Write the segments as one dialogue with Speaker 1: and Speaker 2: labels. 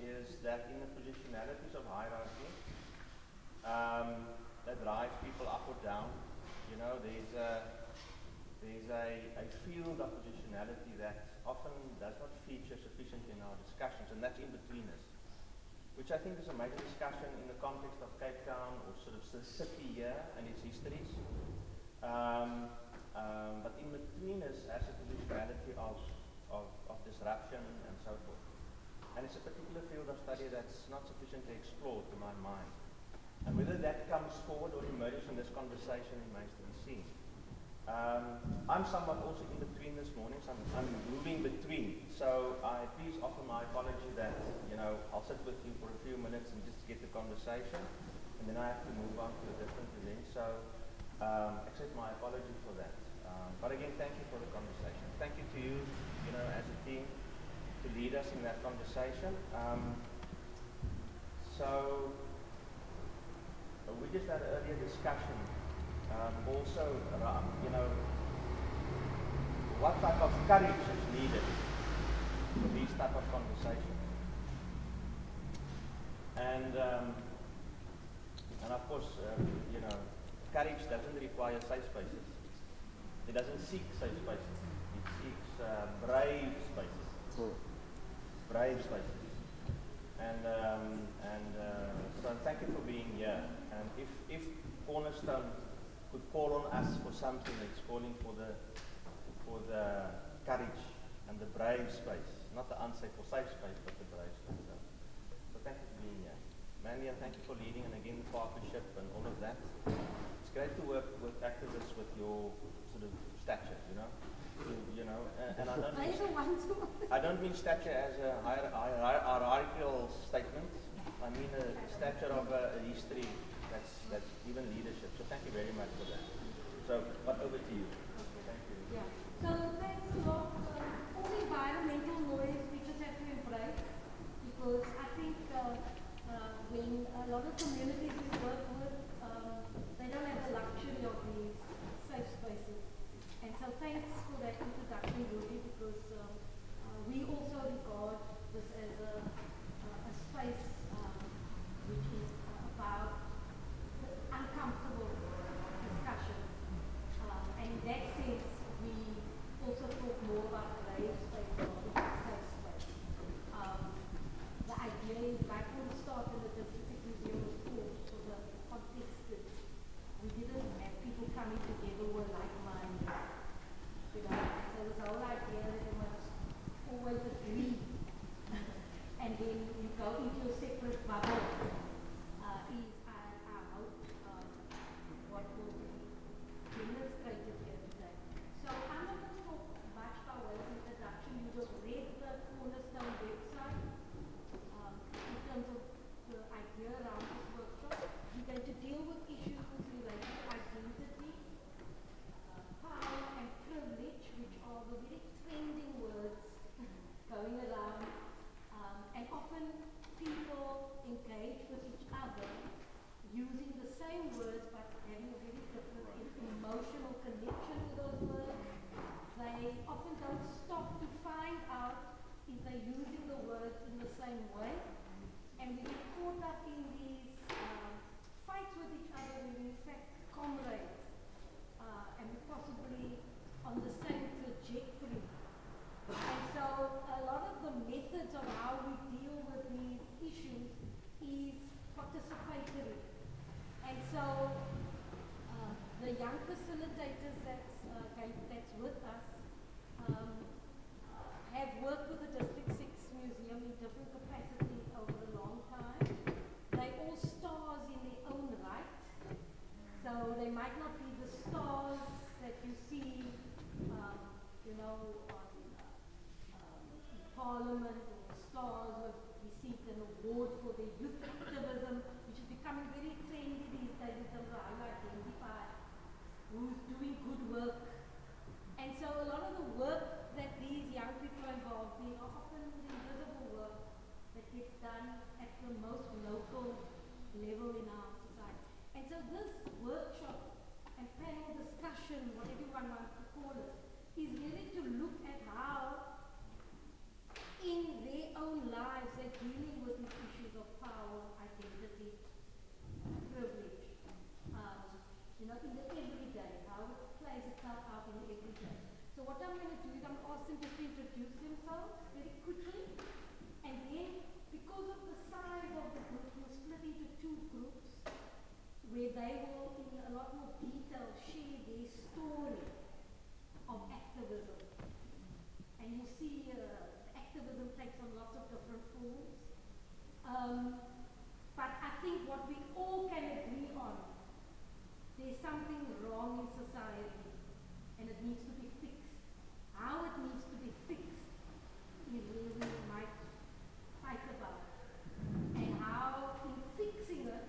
Speaker 1: is that in the positionalities of hierarchy, that drives people up or down, there's a field of positionality that often does not feature sufficiently in our discussions, and that's in-betweeners, which I think is a major discussion in the context of Cape Town or sort of the city here and its histories. But in-betweeners has a positionality of disruption and so forth. And it's a particular field of study that's not sufficiently explored to my mind. And whether that comes forward or emerges in this conversation remains to be seen. I'm somewhat also in between this morning, so I'm moving between. So please offer my apology that, I'll sit with you for a few minutes and just get the conversation, and then I have to move on to a different event. So accept my apology for that. But again, thank you for the conversation. Thank you to you, as a team, to lead us in that conversation. So we just had an earlier discussion also around, what type of courage is needed for these type of conversations. And of course, courage doesn't require safe spaces. It doesn't seek safe spaces. It seeks brave spaces. Brave spaces. And so thank you for being here. And if Cornerstone could call on us for something, it's calling for the courage and the brave space, not the unsafe or safe space, but the brave space. So thank you for being here. Mandy, thank you for leading, and again the partnership and all of that. It's great to work with activists with your sort of stature, and I don't mean stature as a hierarchical statement. I mean a stature of a history that's even leadership. So thank you very much for that. So, but over to you. Thank you.
Speaker 2: Yeah. So thanks a lot. All the environmental noise we just have to embrace, because I think when a lot of communities we work with, they don't have the luxury of these safe spaces. And so thanks for that introduction, Rudy, because we also regard this as a space which is about uncomfortable discussion. And in that sense, we also talk more about brave space rather than safe space. The idea is, like from the start in the District Museum of Course, for the context is we didn't have people coming together who were like-minded. So this whole idea that they must always agree and then you go into a separate bubble is, I hope, what will be demonstrated here today. So I'm not going to talk much by way of introduction. You just read the Cornerstone website in terms of the idea around this workshop. We're going to deal with issues related to identity, power and privilege, which are the very trending words going around. And often people engage with each other using the same words but having a very different emotional connection to those words. They often don't stop to find out if they're using the words in the same way. And we get caught up in these fights with each other when we're in fact comrades. And we're possibly on the same trajectory. And so a lot of the methods of how we deal with these issues is participatory. And so the young facilitators that's with us have worked with the District 6 Museum in different capacities over a long time. They're all stars in their own right. So they might not be the stars that you see, on Parliament, or stars who have received an award for their youth activism, which is becoming very trendy these days in terms of how you identify who's doing good work. And so a lot of the work that these young people are involved in are often the invisible work that gets done at the most local level in our society. And so this workshop and panel discussion, whatever one wants to call it, is really to look at how in their own lives they're dealing with because of the size of the group, we'll split into two groups where they will, in a lot more detail, share their story of activism. And you'll see activism takes on lots of different forms. But I think what we all can agree on, there's something wrong in society and it needs to be fixed. How it needs to be fixed is where we might fight about. And how in fixing it,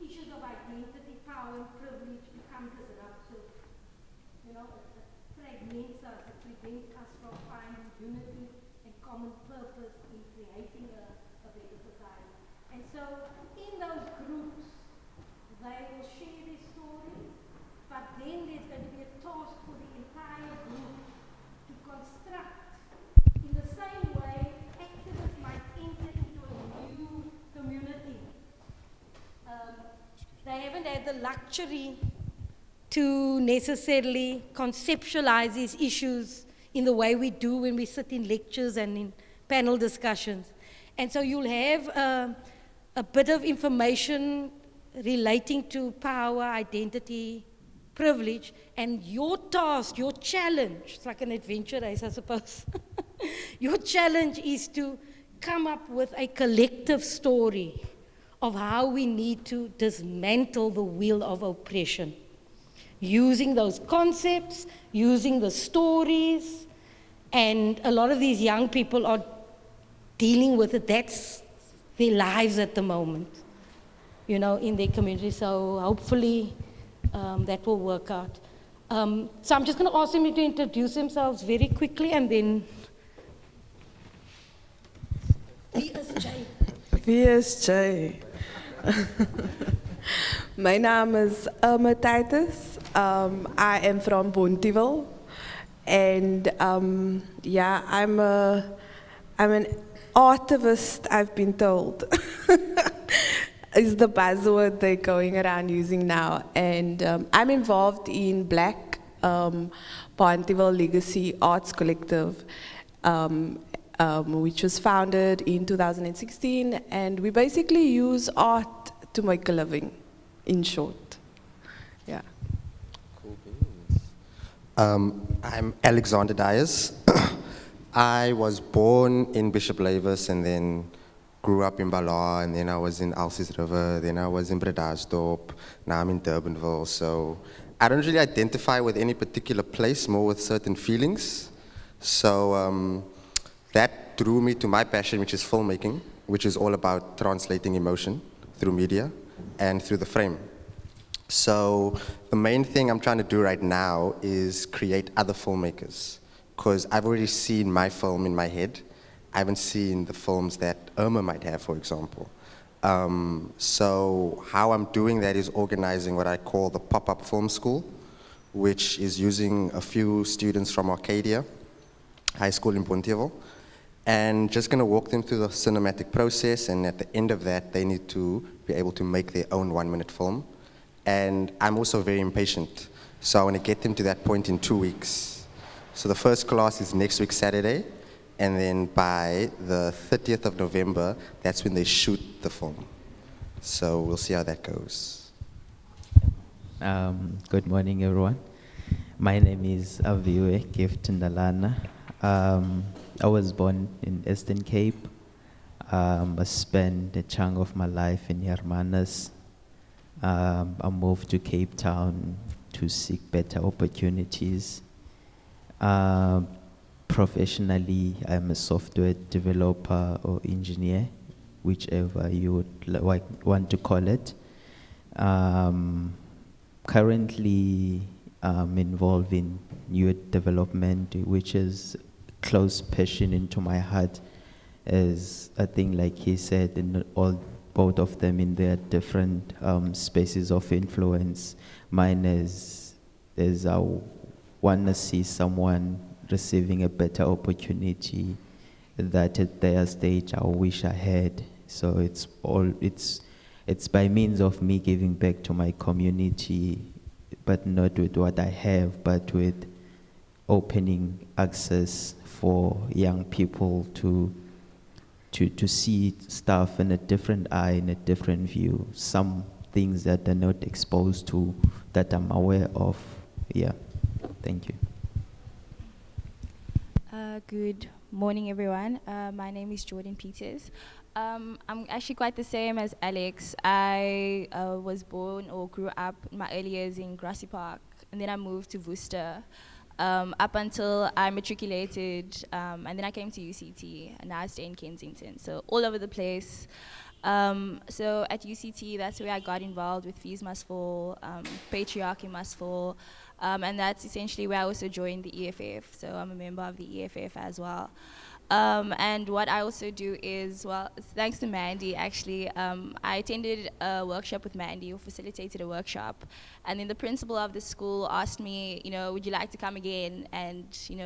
Speaker 2: issues of identity, power and privilege become disruptive. You know, it fragments us, it prevents us from finding unity and common purpose in creating a better society. And so in those groups, they will share their stories, but then there's going to be a task for the entire group to construct, in the same way activists might enter into a new community. They haven't had the luxury to necessarily conceptualize these issues in the way we do when we sit in lectures and in panel discussions. And so you'll have a bit of information relating to power, identity, privilege, and your task, your challenge, it's like an adventure race, I suppose. Your challenge is to come up with a collective story of how we need to dismantle the wheel of oppression. Using those concepts, using the stories, and a lot of these young people are dealing with it. That's their lives at the moment, you know, in their community. So hopefully that will work out. So I'm just going to ask them to introduce themselves very quickly and then. VSJ.
Speaker 3: VSJ. My name is Irma Titus. I am from Bonteheuwel. And yeah, I'm an artivist, I've been told. Is the buzzword they're going around using now. And I'm involved in Black Bonteheuwel Legacy Arts Collective, which was founded in 2016. And we basically use art to make a living, in short. Yeah.
Speaker 4: Cool beans. I'm Alexander Dyers. I was born in Bishop Lavis and then grew up in Bala, and then I was in Alces River, then I was in Bredasdorp, now I'm in Durbanville. So I don't really identify with any particular place, more with certain feelings. So that drew me to my passion, which is filmmaking, which is all about translating emotion through media and through the frame. So the main thing I'm trying to do right now is create other filmmakers, because I've already seen my film in my head. I haven't seen the films that Irma might have, for example. So how I'm doing that is organizing what I call the pop-up film school, which is using a few students from Arcadia High School in Bonteheuwel, and just going to walk them through the cinematic process, and at the end of that, they need to be able to make their own 1-minute film. And I'm also very impatient, so I want to get them to that point in 2 weeks. So the first class is next week, Saturday, and then by the 30th of November, that's when they shoot the film. So we'll see how that goes.
Speaker 5: Good morning, everyone. My name is Aviwe Gift Ndalana. I was born in Eastern Cape. I spent a chunk of my life in Hermanus. I moved to Cape Town to seek better opportunities. Professionally, I'm a software developer or engineer, whichever you would want to call it. Currently, I'm involved in youth development, which is close passion into my heart. As I think, like he said, in both of them in their different spaces of influence. Mine is I want to see someone receiving a better opportunity that at their stage I wish I had. So it's by means of me giving back to my community, but not with what I have, but with opening access for young people to to see stuff in a different eye, in a different view, some things that they're not exposed to, that I'm aware of. Yeah, thank you.
Speaker 6: Good morning, everyone. My name is Jordan Peters. I'm actually quite the same as Alex. I was born or grew up in my early years in Grassy Park, and then I moved to Worcester up until I matriculated, and then I came to UCT, and now I stay in Kensington, so all over the place. So at UCT, that's where I got involved with Fees Must Fall, Patriarchy Must Fall, and that's essentially where I also joined the EFF, so I'm a member of the EFF as well. And what I also do is, well, it's thanks to Mandy, actually, I attended a workshop with Mandy, who facilitated a workshop, and then the principal of the school asked me, would you like to come again and,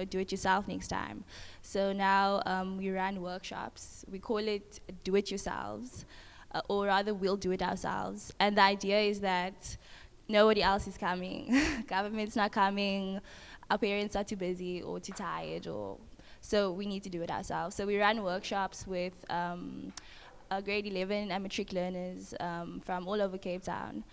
Speaker 6: do it yourself next time? So now we run workshops. We call it Do It Yourselves, or rather, we'll do it ourselves. And the idea is that nobody else is coming. Government's not coming. Our parents are too busy or too tired, so we need to do it ourselves. So we run workshops with grade 11 and matric learners from all over Cape Town.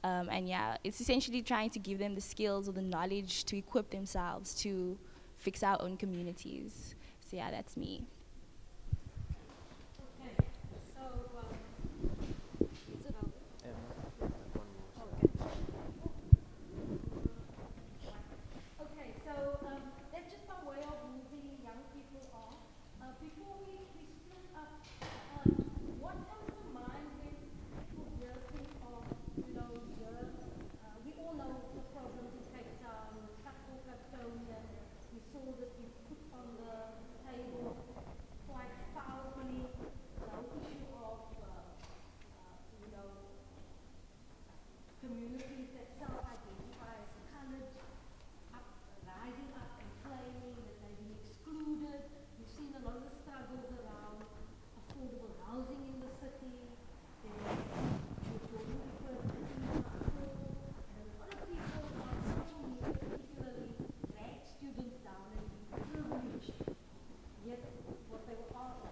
Speaker 6: And yeah, it's essentially trying to give them the skills or the knowledge to equip themselves to fix our own communities. So yeah, that's me.
Speaker 2: Okay, so, is it on? Okay, so that's just our way of moving young people on. Before we split up, what comes to mind when people hear think of, we all know the problems in Cape Town, with Stakkel Custodian, we saw that you put on the table quite powerfully the whole issue of, communities that self-identify as colored, rising up and claiming that they've been excluded. We've seen a lot of the struggles around affordable housing in the city. There's Jordan referred to Fees Must Fall. And a lot of people are still here, particularly black students down and privileged. Yet what they were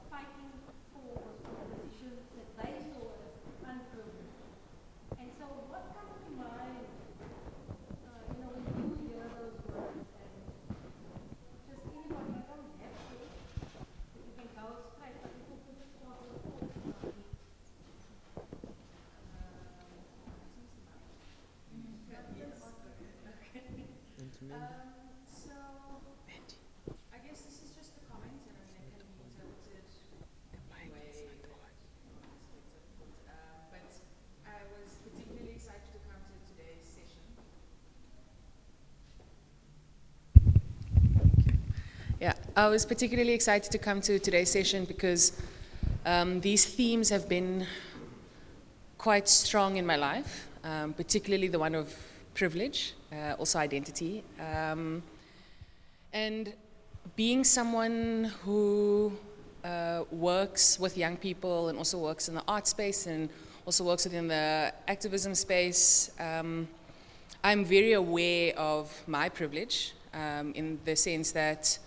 Speaker 2: fighting for was for positions that they saw as unprivileged. And so what comes to mind, when you hear those words, and just anybody, you don't have to, but you can go straight, but people could start with thoughts.
Speaker 7: So, I guess this is just a comment, and it can be interpreted any way that you want it. But I was particularly excited to come to today's session. Yeah, I was particularly excited to come to today's session because these themes have been quite strong in my life, particularly the one of privilege, also identity. And being someone who works with young people and also works in the art space and also works within the activism space, I'm very aware of my privilege in the sense that,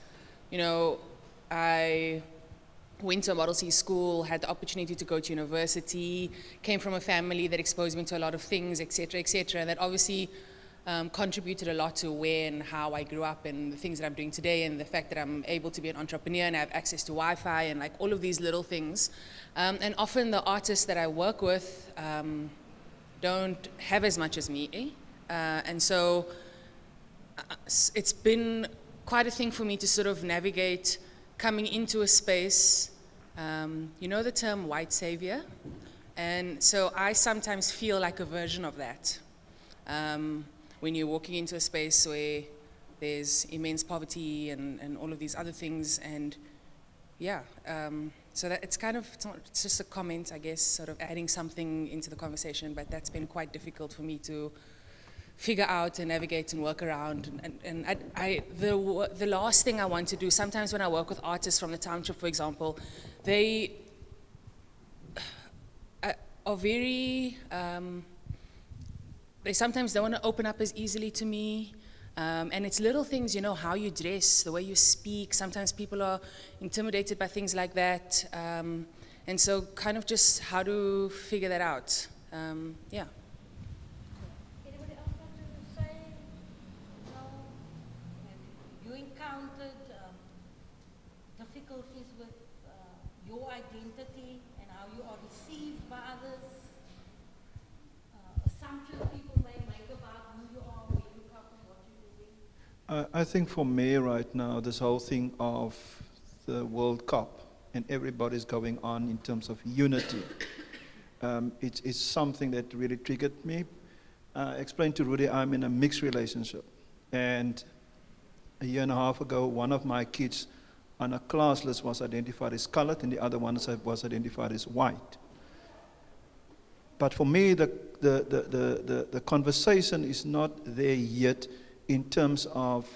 Speaker 7: I went to a Model C school, had the opportunity to go to university, came from a family that exposed me to a lot of things, et cetera, that obviously contributed a lot to where and how I grew up and the things that I'm doing today and the fact that I'm able to be an entrepreneur and I have access to Wi-Fi and like all of these little things. And often the artists that I work with don't have as much as me. And so it's been quite a thing for me to sort of navigate coming into a space, the term white savior? And so I sometimes feel like a version of that. When you're walking into a space where there's immense poverty and all of these other things, and yeah, so that it's just a comment, I guess, sort of adding something into the conversation, but that's been quite difficult for me to figure out and navigate and work around. And the last thing I want to do, sometimes when I work with artists from the township, for example, they are very, they sometimes don't want to open up as easily to me. And it's little things, you know, how you dress, the way you speak. Sometimes people are intimidated by things like that. And so kind of just how to figure that out. Yeah.
Speaker 2: Anybody else want to say? No? Have you encountered difficulties with your identity and how you are received by others? Assumptions people may make about who you are, where you come from, what you're doing?
Speaker 8: I think for me right now, this whole thing of the World Cup and everybody's going on in terms of unity, it's something that really triggered me. I explained to Rudy, I'm in a mixed relationship. And a year and a half ago, one of my kids on a class list was identified as colored and the other one was identified as white. But for me, the conversation is not there yet in terms of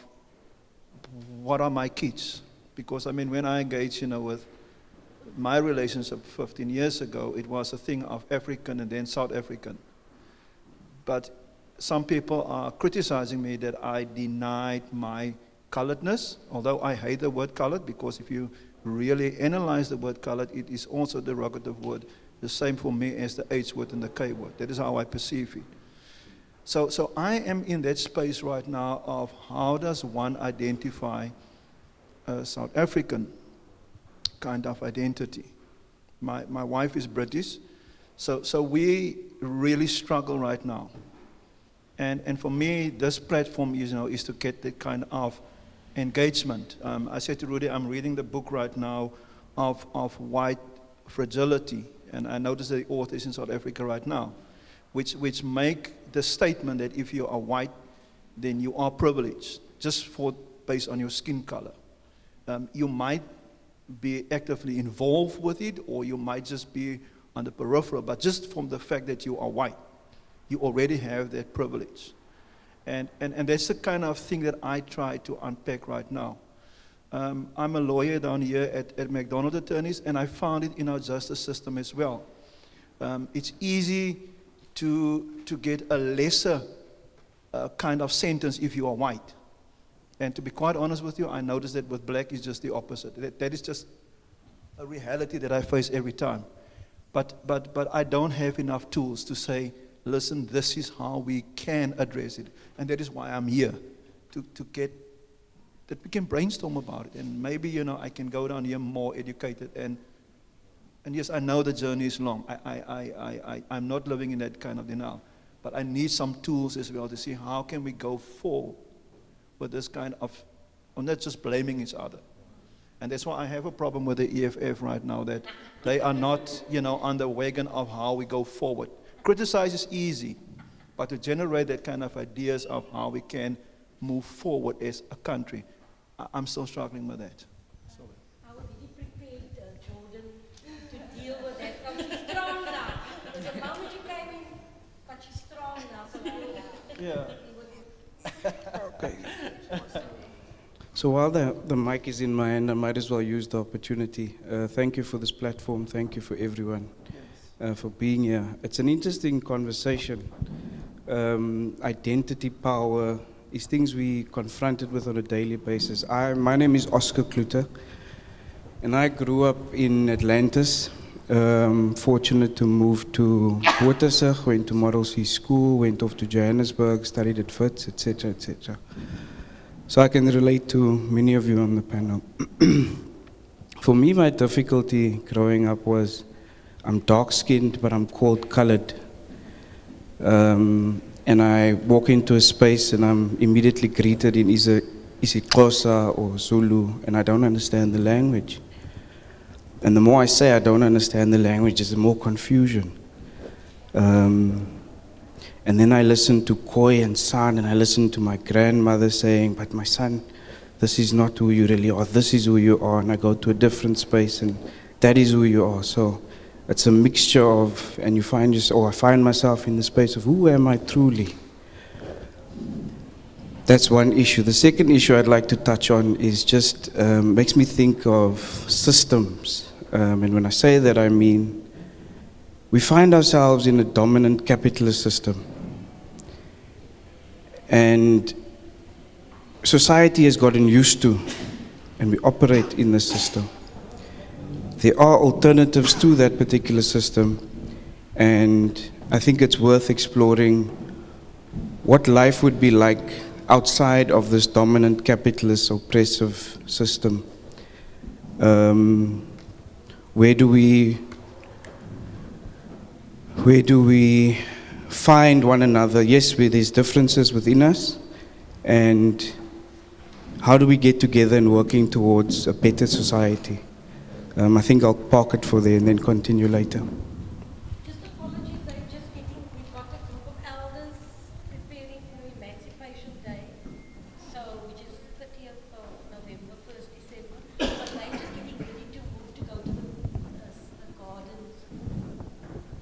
Speaker 8: what are my kids. Because I mean, when I engaged, you know, with my relationship 15 years ago, it was a thing of African and then South African. But some people are criticizing me that I denied my coloredness, although I hate the word colored, because if you really analyze the word colored, it is also a derogative word. The same for me as the H word and the K word. That is how I perceive it. So I am in that space right now of how does one identify a South African kind of identity. My wife is British, so we really struggle right now. And for me, this platform is to get that kind of engagement. I said to Rudy, I'm reading the book right now of white fragility, and I notice that the author is in South Africa right now, which make the statement that if you are white, then you are privileged, just based on your skin color. You might be actively involved with it, or you might just be on the peripheral, but just from the fact that you are white, you already have that privilege. And that's the kind of thing that I try to unpack right now. I'm a lawyer down here at McDonald Attorneys, and I found it in our justice system as well. It's easy to get a lesser kind of sentence if you are white. And to be quite honest with you, I noticed that with black is just the opposite. That is just a reality that I face every time. But I don't have enough tools to say, listen, this is how we can address it. And that is why I'm here, to get, that we can brainstorm about it. And maybe, I can go down here more educated. And yes, I know the journey is long. I'm not living in that kind of denial. But I need some tools as well to see how can we go forward with this kind of, not just blaming each other. And that's why I have a problem with the EFF right now, that they are not, on the wagon of how we go forward. Criticize is easy, but to generate that kind of ideas of how we can move forward as a country, I'm still struggling with that.
Speaker 2: How did you prepare Jordan to deal with that? Oh, she's strong now. The moment you came in, but she's strong now. So
Speaker 8: Yeah.
Speaker 9: Okay. So while the mic is in my hand, I might as well use the opportunity. Thank you for this platform. Thank you for everyone for being here. It's an interesting conversation. Identity, power, is things we confronted with on a daily basis. My name is Oscar Kluter, and I grew up in Atlantis. Fortunate to move to Watersig, went to Model C School, went off to Johannesburg, studied at Wits, etc., etc. So I can relate to many of you on the panel. For me, my difficulty growing up was I'm dark-skinned, but I'm called colored. And I walk into a space and I'm immediately greeted in is it Xhosa or Zulu, and I don't understand the language. And the more I say I don't understand the language, there's more confusion. And then I listen to Koi and San, and I listen to my grandmother saying, but my son, this is not who you really are, this is who you are. And I go to a different space, and that is who you are. So it's a mixture of, and you find yourself, or I find myself in the space of who am I truly? That's one issue. The second issue I'd like to touch on is just, makes me think of systems. And when I say that, I mean, we find ourselves in a dominant capitalist system. And society has gotten used to, and we operate in the system. There are alternatives to that particular system, and I think it's worth exploring what life would be like outside of this dominant capitalist oppressive system. Where do we find one another? Yes, there's differences within us, and how do we get together and working towards a better society? I think I'll park it for there and then continue later.
Speaker 2: Just apologies, we've got a group of elders preparing for Emancipation Day, so which is 30th of November, 1st December. But they're just getting ready to move to go to the gardens.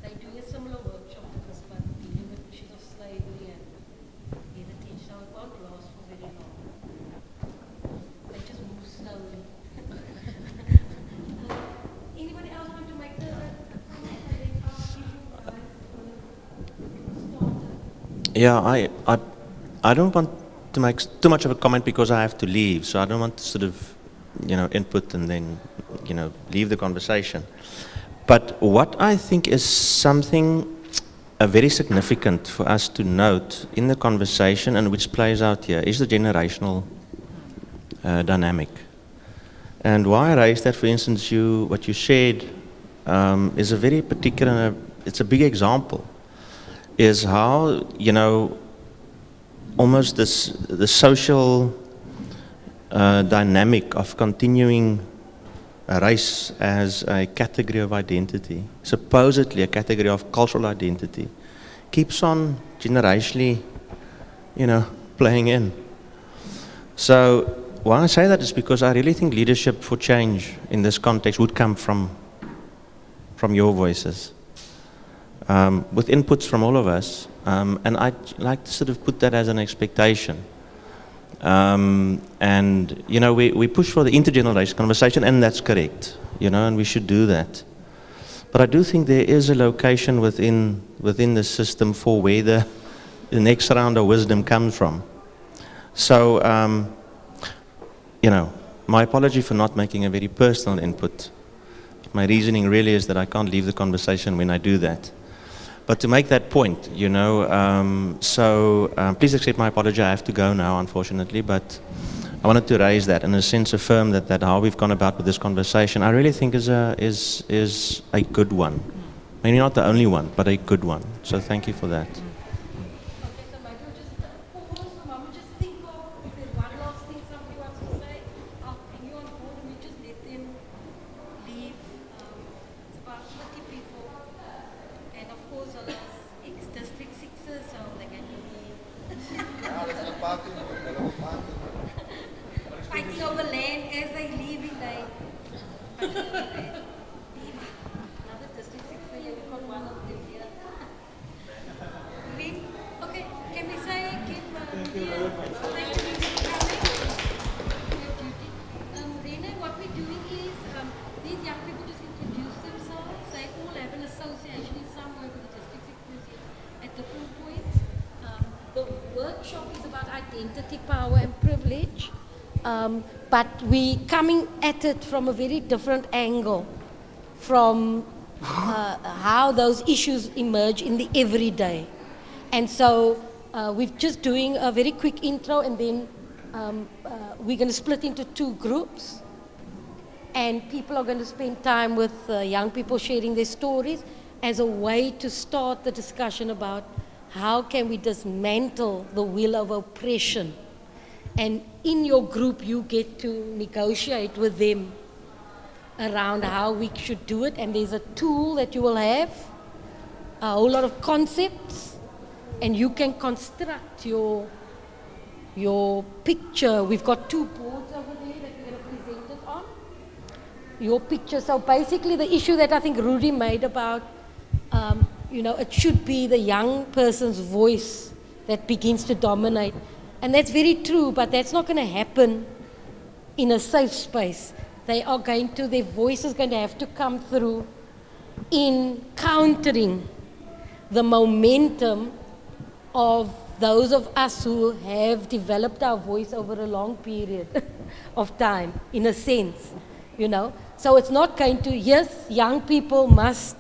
Speaker 2: They're doing a similar workshop to this, but dealing with issues of slavery and heritage, so it won't last for very long. They just move slowly. Anybody else want to make the
Speaker 1: Yeah, I don't want to make too much of a comment because I have to leave, so I don't want to sort of, input and then, leave the conversation. But what I think is something very significant for us to note in the conversation and which plays out here is the generational dynamic. And why I raised that, for instance, what you shared is a very particular, it's a big example, is how, almost the social dynamic of continuing race as a category of identity, supposedly a category of cultural identity, keeps on generationally, playing in. So why I say that is because I really think leadership for change in this context would come from your voices, with inputs from all of us, and I'd like to sort of put that as an expectation. And we push for the intergenerational conversation, and that's correct, and we should do that. But I do think there is a location within the system for where the next round of wisdom comes from. So, my apology for not making a very personal input. My reasoning really is that I can't leave the conversation when I do that. But to make that point, please accept my apology. I have to go now, unfortunately, but I wanted to raise that and in a sense affirm that how we've gone about with this conversation, I really think is a good one. Maybe not the only one, but a good one. So thank you for that.
Speaker 2: Okay, so Michael, just pause for a moment, just think of if there's one last thing somebody wants to say. I'll bring you on board and we just let them leave. It's about 30 people. And of course, all those ex-district sixers, so they're going to be fighting over land as they're leaving. Another district sixer here, we've got one of them here. Okay, can we say, thank you Rene, what we're doing is, these young people just introduce themselves. They all have an association in some way with the district secretary at different points. The workshop is about identity, power and privilege, but we coming at it from a very different angle, from how those issues emerge in the everyday. And so we're just doing a very quick intro, and then we're going to split into two groups, and people are going to spend time with young people sharing their stories as a way to start the discussion about how can we dismantle the wheel of oppression. And in your group, you get to negotiate with them around how we should do it, and there's a tool that you will have, a whole lot of concepts, and you can construct your picture. We've got two boards over there that we're going to present it on. Your picture. So basically the issue that I think Rudy made about, it should be the young person's voice that begins to dominate. And that's very true, but that's not going to happen in a safe space. Their voice is going to have to come through in countering the momentum of
Speaker 10: those of us who have developed our voice over a long period of time, in a sense, you know. So it's not going to, yes, young people must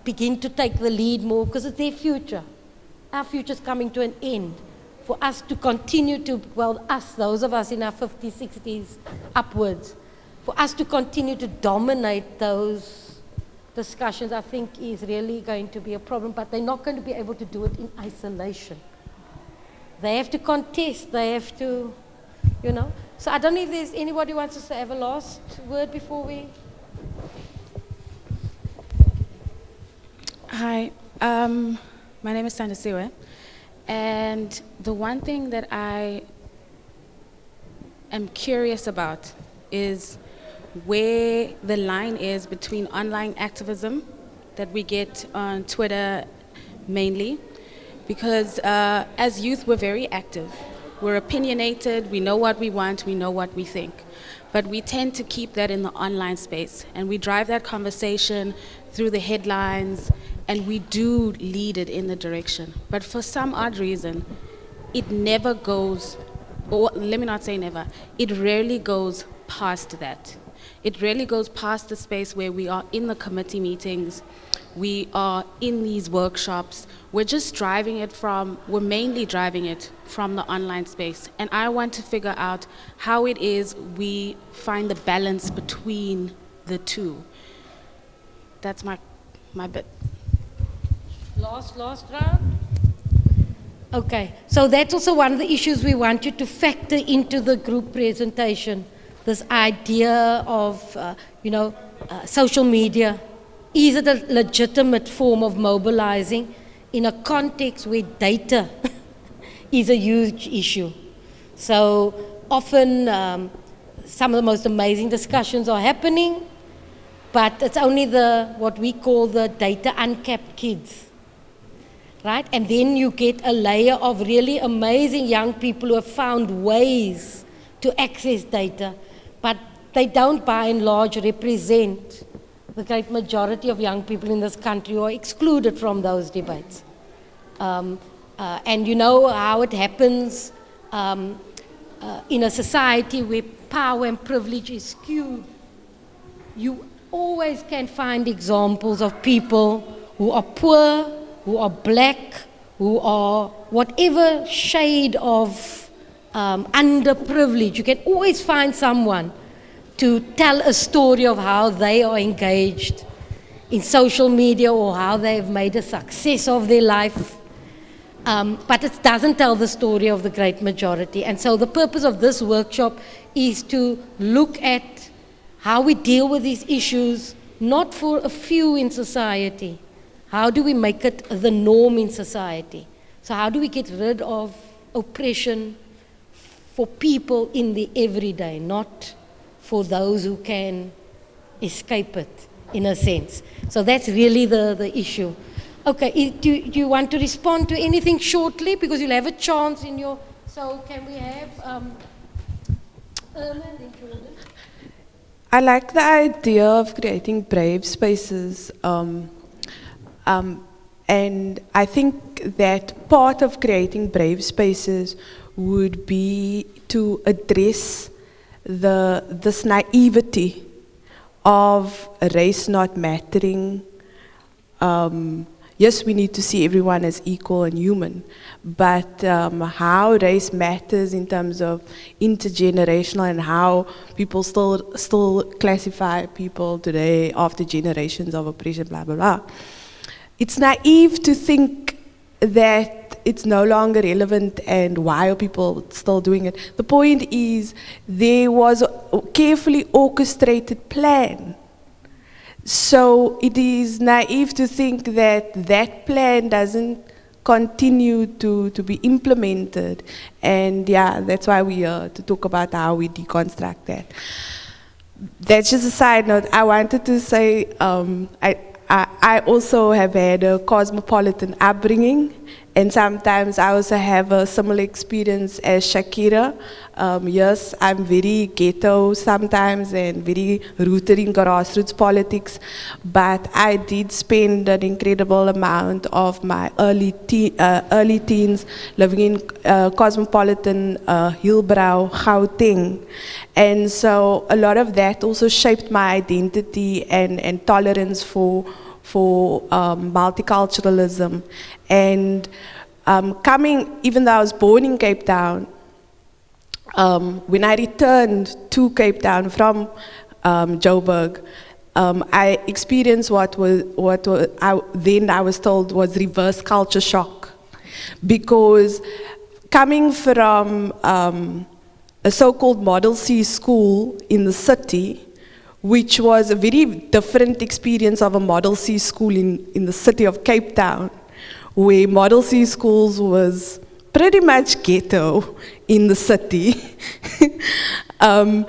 Speaker 10: begin to take the lead more because it's their future. Our future is coming to an end. For us to continue to, well, us, those of us in our 50s, 60s, upwards, for us to continue to dominate those discussions, I think is really going to be a problem, but they're not going to be able to do it in isolation. They have to contest, they have to, you know. So I don't know if there's anybody who wants to say, have a last word before we...
Speaker 11: Hi, my name is Sandra Siwe, and the one thing that I am curious about is where the line is between online activism that we get on Twitter mainly, because as youth we're very active, we're opinionated, we know what we want, we know what we think, but we tend to keep that in the online space, and we drive that conversation through the headlines, and we do lead it in the direction. But for some odd reason, it never goes, or let me not say never, it rarely goes past that. It rarely goes past the space where we are in the committee meetings, we are in these workshops, we're just driving it from, we're mainly driving it from the online space. And I want to figure out how it is we find the balance between the two. That's my bit.
Speaker 10: Last round? Okay, so that's also one of the issues we want you to factor into the group presentation. This idea of, social media. Is it a legitimate form of mobilizing in a context where data is a huge issue? So often some of the most amazing discussions are happening, but it's only what we call the data uncapped kids. Right? And then you get a layer of really amazing young people who have found ways to access data, but they don't by and large represent the great majority of young people in this country who are excluded from those debates. And you know how it happens in a society where power and privilege is skewed. You always can find examples of people who are poor, who are black, who are whatever shade of underprivilege. You can always find someone to tell a story of how they are engaged in social media or how they've made a success of their life. But it doesn't tell the story of the great majority. And so the purpose of this workshop is to look at how we deal with these issues, not for a few in society. How do we make it the norm in society? So how do we get rid of oppression for people in the everyday, not for those who can escape it, in a sense. So that's really the issue. Okay, do you want to respond to anything shortly? Because you'll have a chance in your... So can we have Irma and Jordan?
Speaker 3: I like the idea of creating brave spaces. And I think that part of creating brave spaces would be to address this naivety of race not mattering. Yes, we need to see everyone as equal and human, but how race matters in terms of intergenerational and how people still classify people today after generations of oppression, blah, blah, blah. It's naive to think that it's no longer relevant and why are people still doing it. The point is there was a carefully orchestrated plan. So it is naive to think that that plan doesn't continue to be implemented. And yeah, that's why we're here to talk about how we deconstruct that. That's just a side note. I wanted to say, I also have had a cosmopolitan upbringing, And sometimes I also have a similar experience as Shakira. Yes, I'm very ghetto sometimes and very rooted in grassroots politics, but I did spend an incredible amount of my early teens living in cosmopolitan Hillbrow, Gauteng. And so a lot of that also shaped my identity and tolerance for multiculturalism. And even though I was born in Cape Town, when I returned to Cape Town from Joburg, I experienced what I was told was reverse culture shock. Because coming from a so-called Model C school in the city, which was a very different experience of a Model C school in the city of Cape Town, where Model C schools was pretty much ghetto in the city. And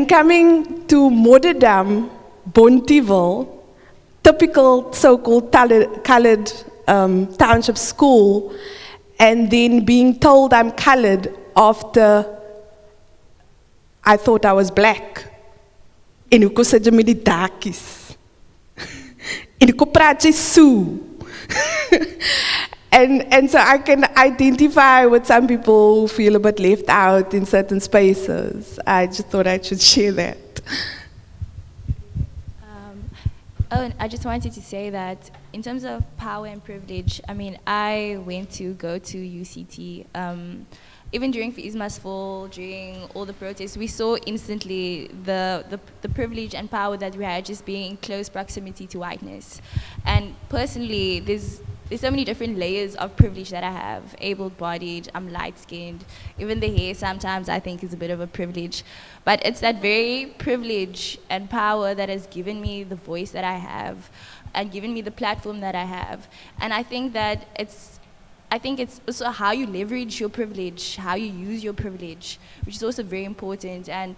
Speaker 3: coming to Moderdam, Bonteheuwel, typical so-called colored township school, and then being told I'm colored after I thought I was black. En hoekom sit jy met die dakies? En hoekom praat jy so? And so I can identify with some people who feel a bit left out in certain spaces. I just thought I should share that.
Speaker 6: And I just wanted to say that in terms of power and privilege, I mean, I went to go to UCT. Even during Isma's fall, during all the protests, we saw instantly the privilege and power that we had just being in close proximity to whiteness. And personally, there's so many different layers of privilege that I have. Able-bodied, I'm light-skinned. Even the hair sometimes I think is a bit of a privilege. But it's that very privilege and power that has given me the voice that I have and given me the platform that I have. And I think that it's also how you leverage your privilege, how you use your privilege, which is also very important, and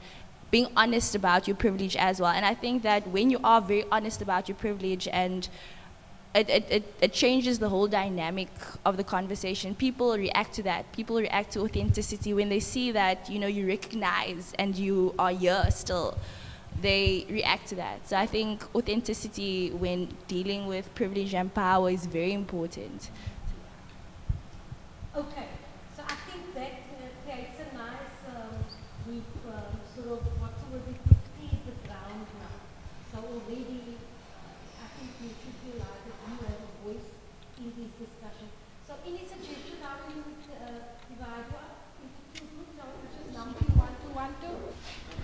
Speaker 6: being honest about your privilege as well. And I think that when you are very honest about your privilege, and it changes the whole dynamic of the conversation. People react to that. People react to authenticity when they see that, you know, you recognize and you are here still. They react to that. So I think authenticity when dealing with privilege and power is very important.
Speaker 10: Okay, so I think that creates a nice, we've sort of, what's the word, we've prepared the ground now. So already, I think we should realize that you have a voice in this discussion. So any suggestion how you would divide up into two groups, or which is number 1 to 1 to?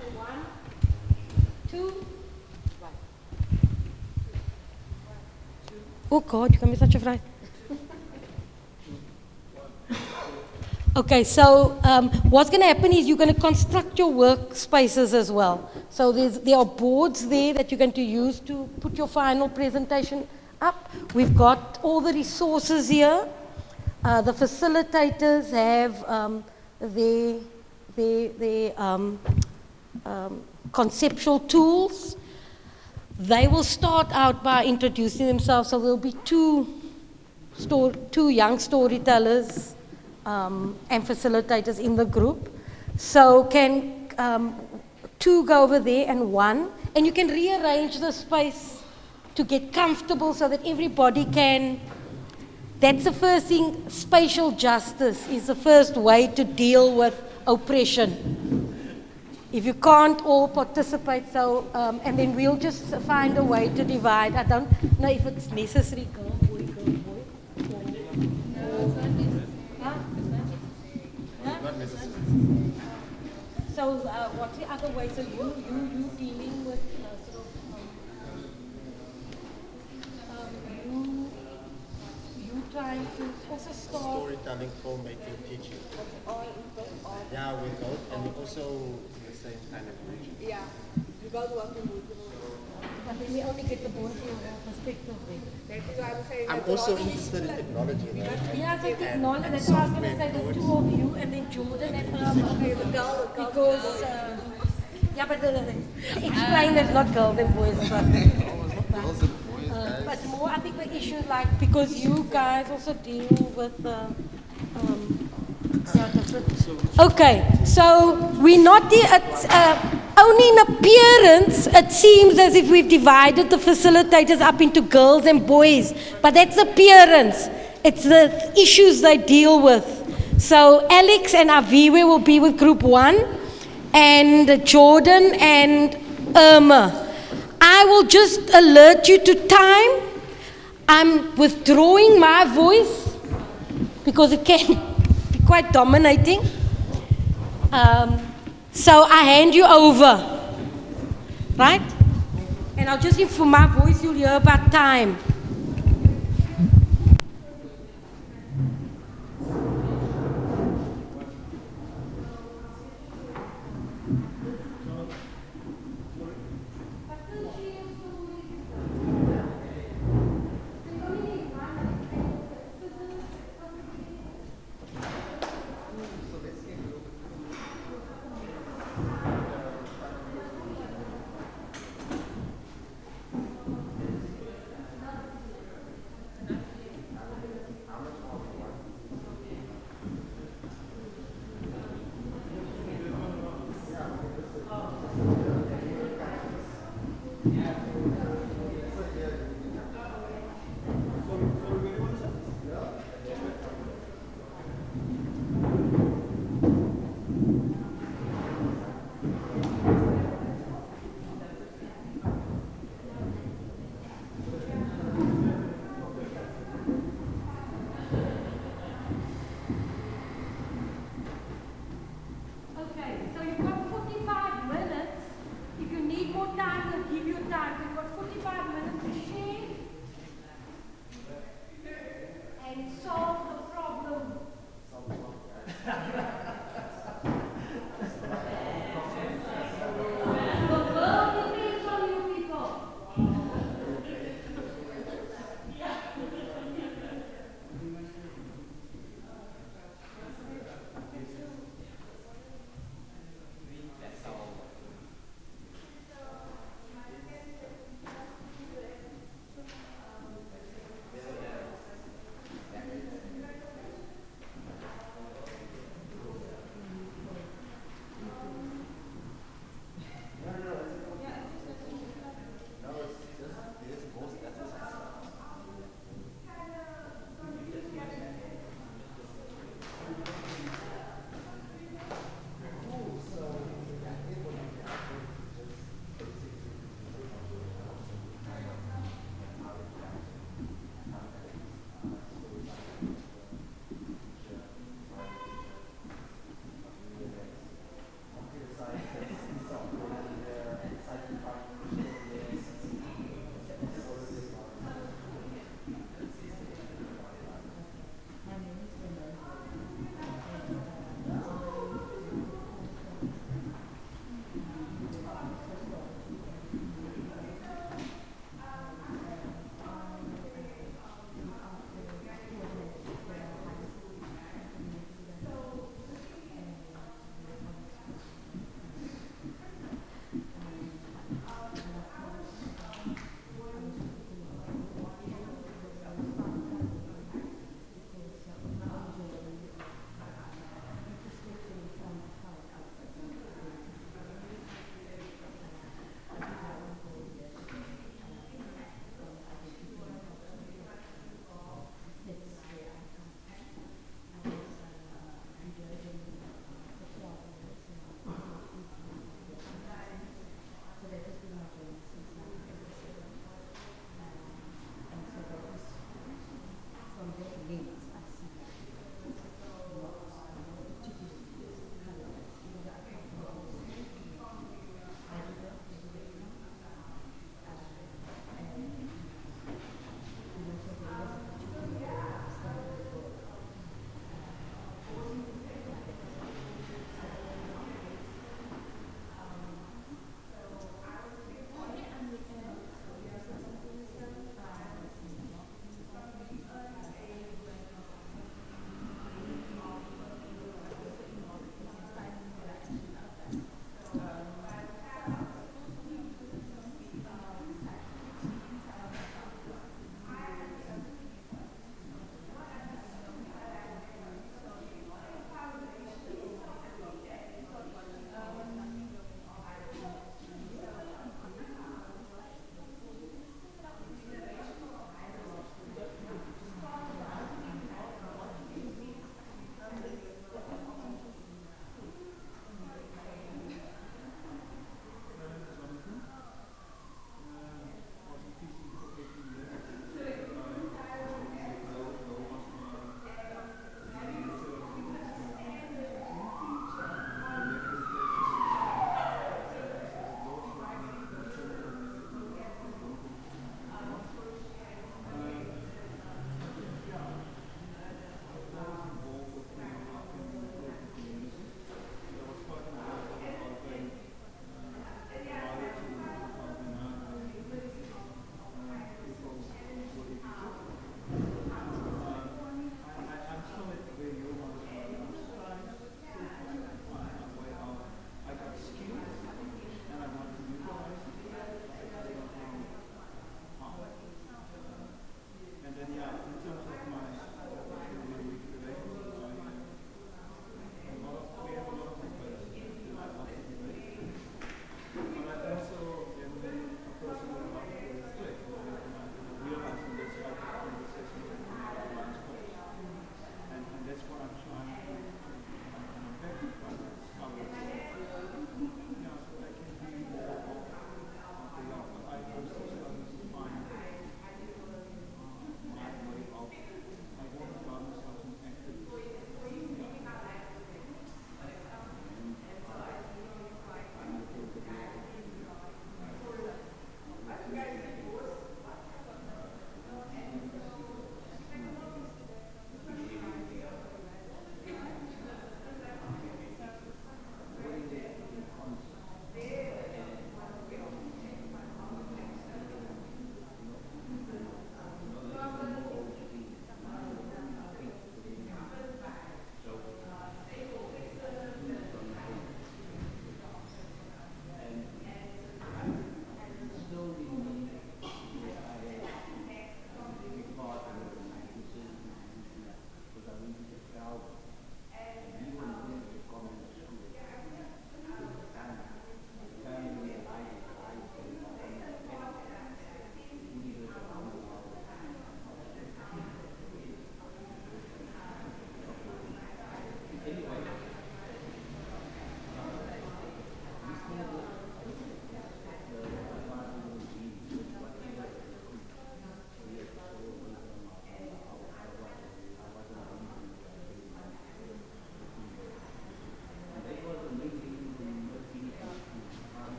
Speaker 10: So 1, 2, 1. Oh God, you can be such a fright. Okay, so what's going to happen is you're going to construct your workspaces as well. So there are boards there that you're going to use to put your final presentation up. We've got all the resources here. The facilitators have their conceptual tools. They will start out by introducing themselves. So there'll be two young storytellers and facilitators in the group. So can 2 go over there and 1, and you can rearrange the space to get comfortable so that everybody can. That's the first thing. Spatial justice is the first way to deal with oppression. If you can't all participate, so and then we'll just find a way to divide. I don't know if it's necessary. Girl, boy, girl, boy. No, it's not necessary. So what's the other way? So you dealing with sort of you trying to also start
Speaker 4: storytelling, filmmaking, teaching. Yeah, we both, and we also the same kind of region.
Speaker 10: Yeah, you both work in but then we only get the Bonteheuwel perspective there. That's why I would say
Speaker 4: I'm also interested in technology.
Speaker 10: Yeah, so technology. That's why I was going to say the 2 of you and then Jordan and the girl. Because, yeah, but explain that not girls and boys. But it's more, I think, the issue, like, because you guys also deal with yeah, different. Okay, so we're not only in appearance, it seems as if we've divided the facilitators up into girls and boys, but that's appearance. It's the issues they deal with. So Alex and Aviwe will be with group 1, and Jordan and Irma. I will just alert you to time. I'm withdrawing my voice because it can be quite dominating. So I hand you over, right? And I'll just inform my voice, you'll hear about time. Okay, so you've got 45 minutes. If you need more time, we'll give you time. We've got 45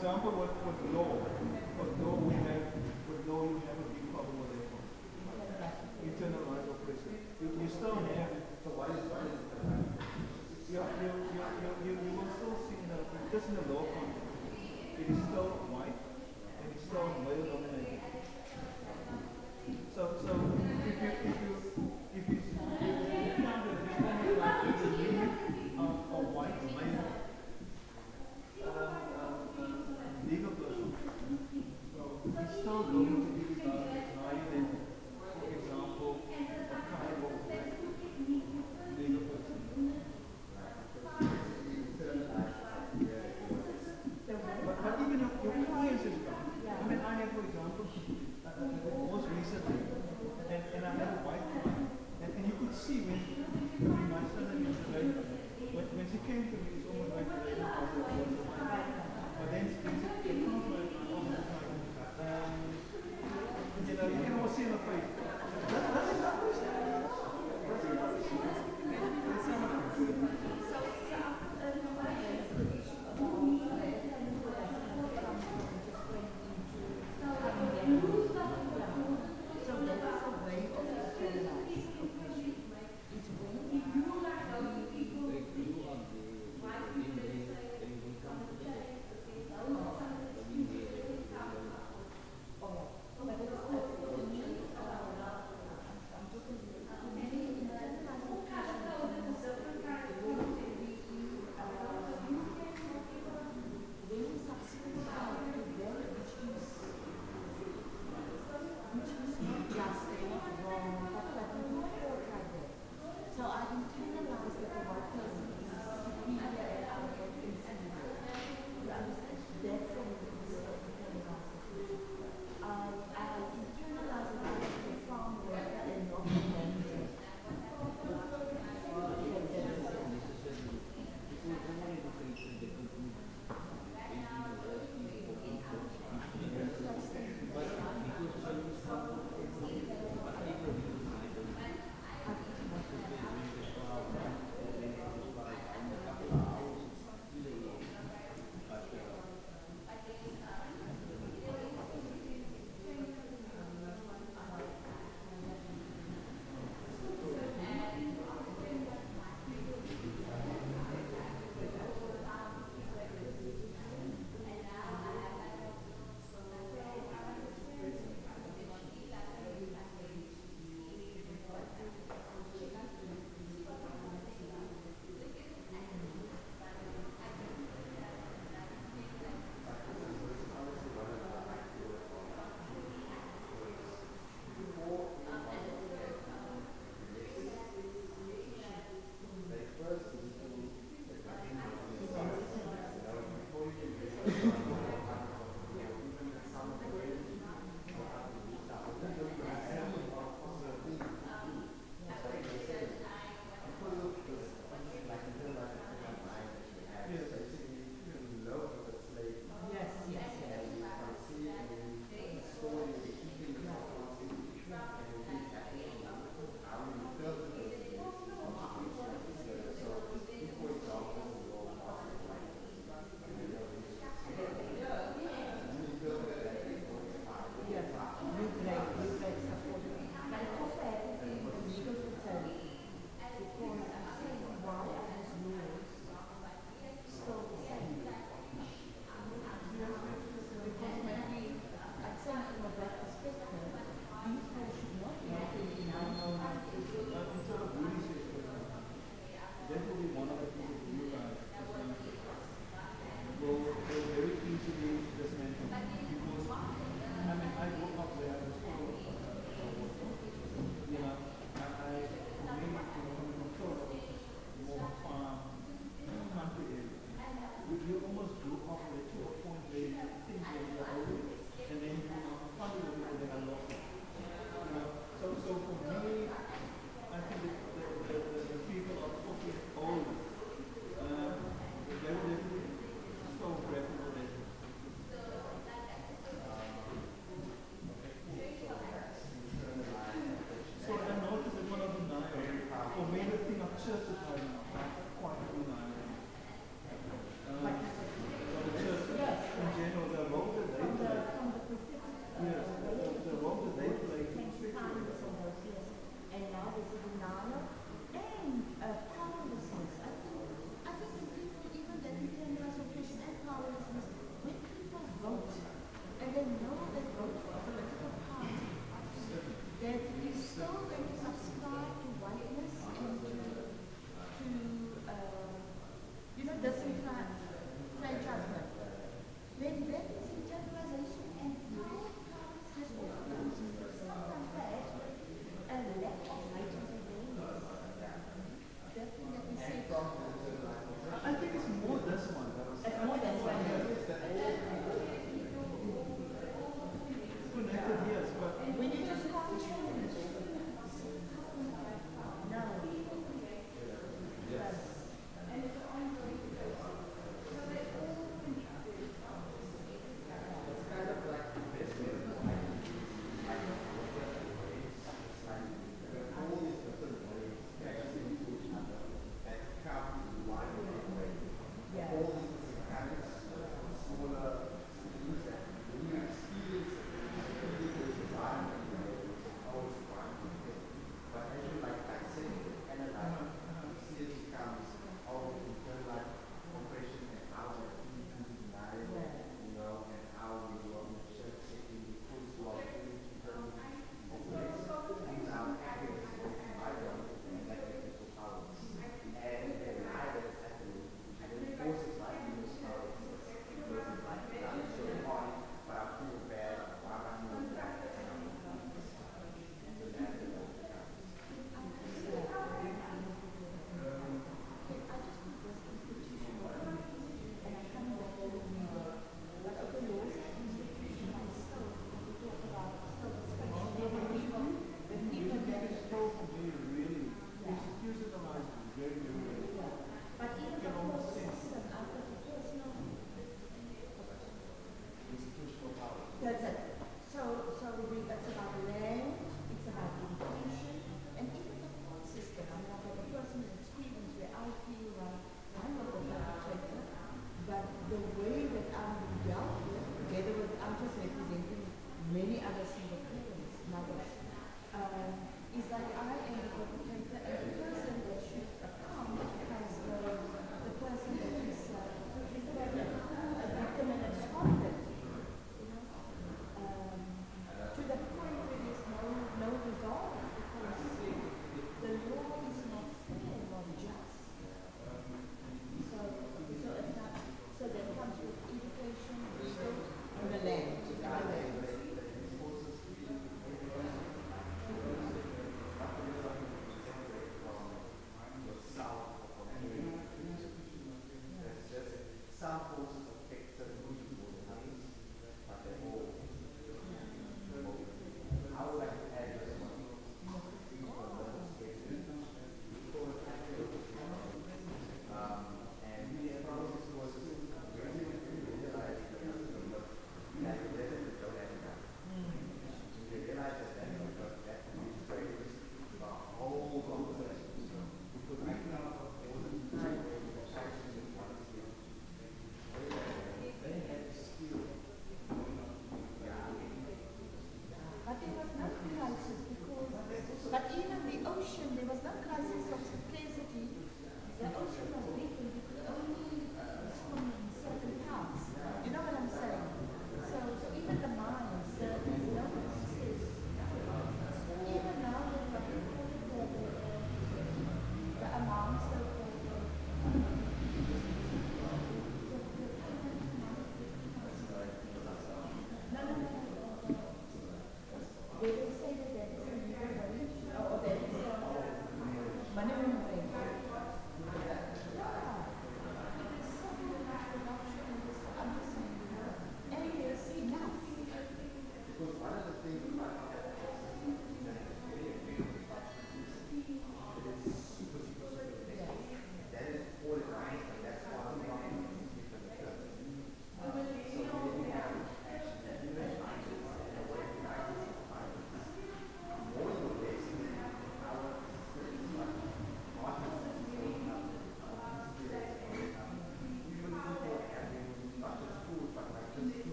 Speaker 8: example, with law, we have, with law you have a big problem with it. Internalized oppression. You still have the white you will still see just in the law context, it is still white and it's still male dominated. So if you count that there's almost like it's a unit of white male legal person, so it's still going to be higher than, for example, a kind of black legal person. But even your clients is gone. I mean, I have, for example, most recently, and I have a white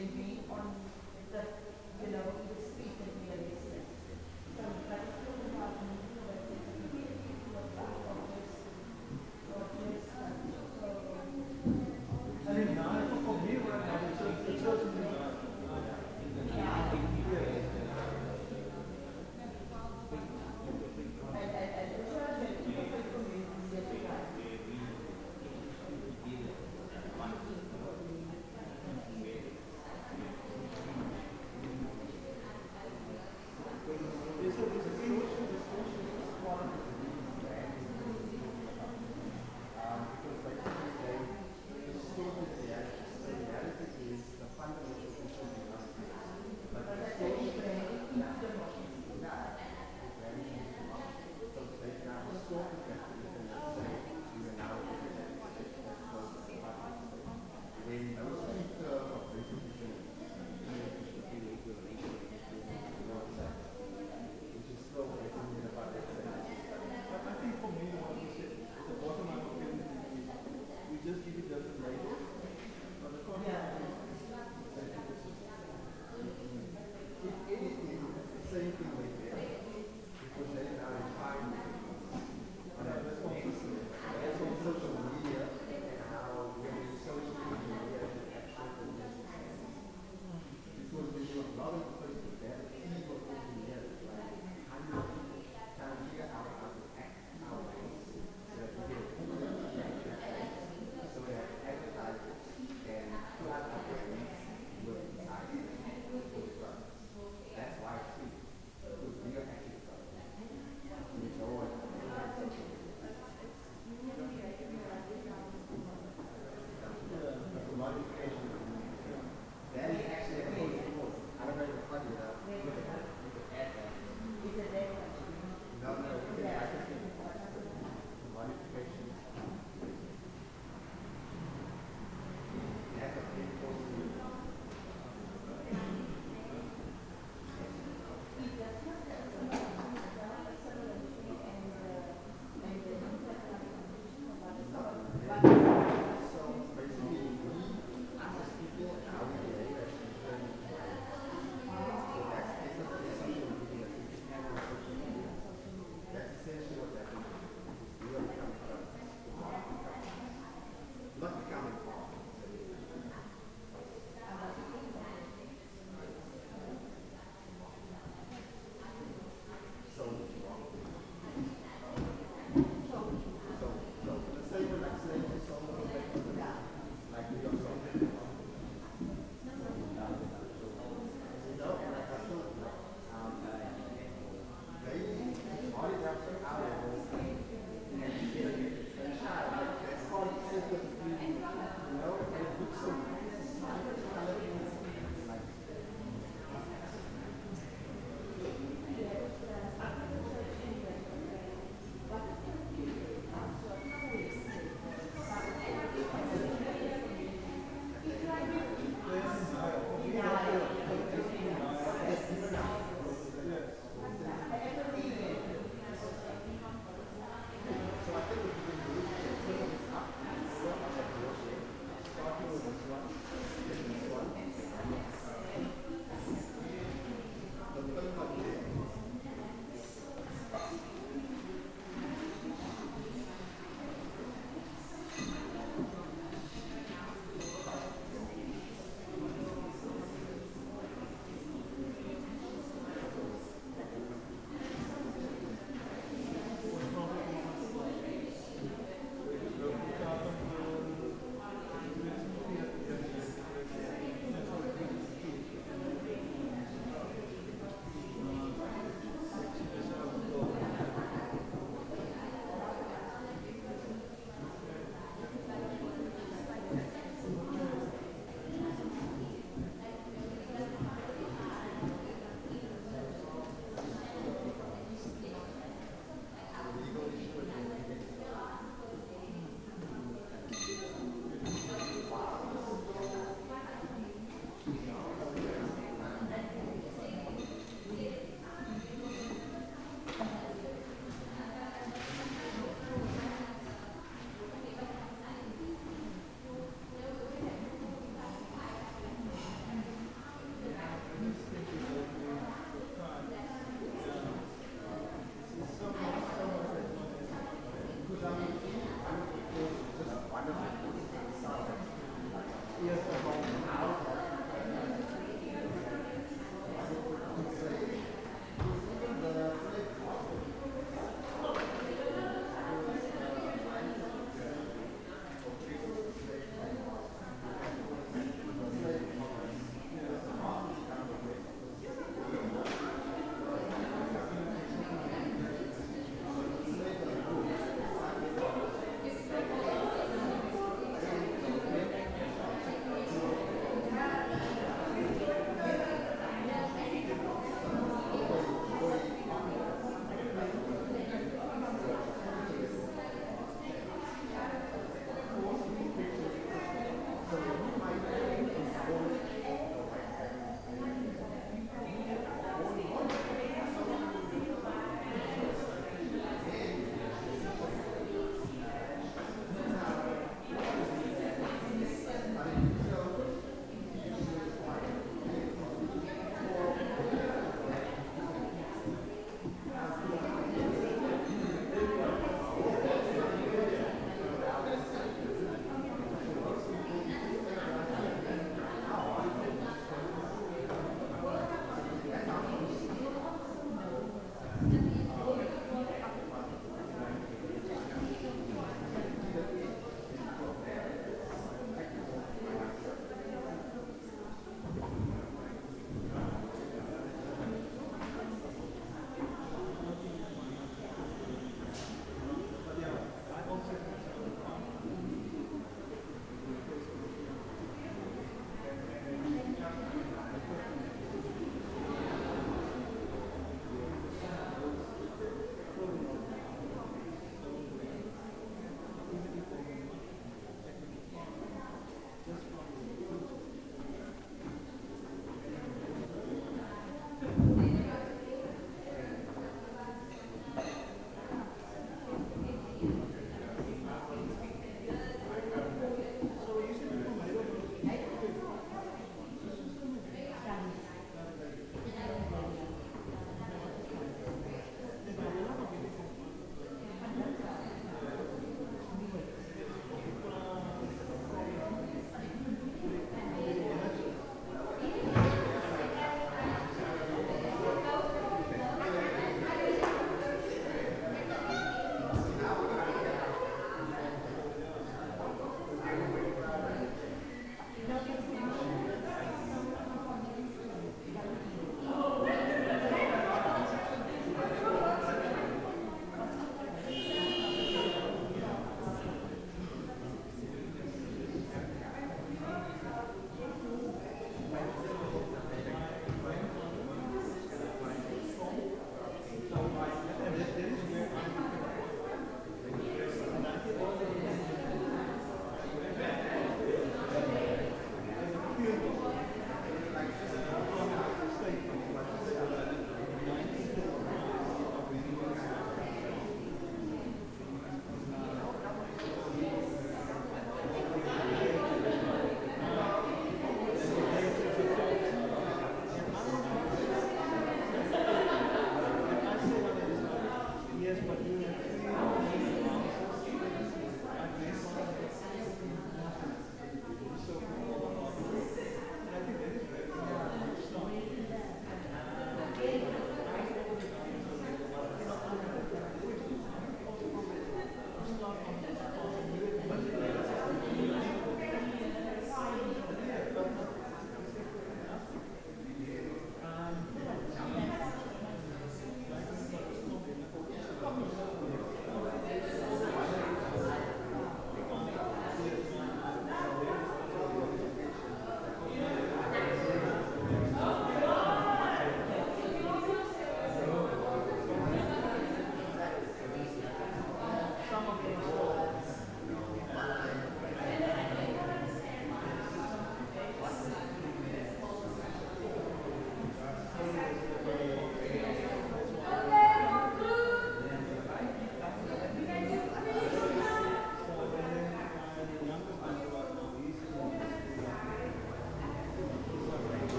Speaker 12: and be on the, you know, the street and be a listener.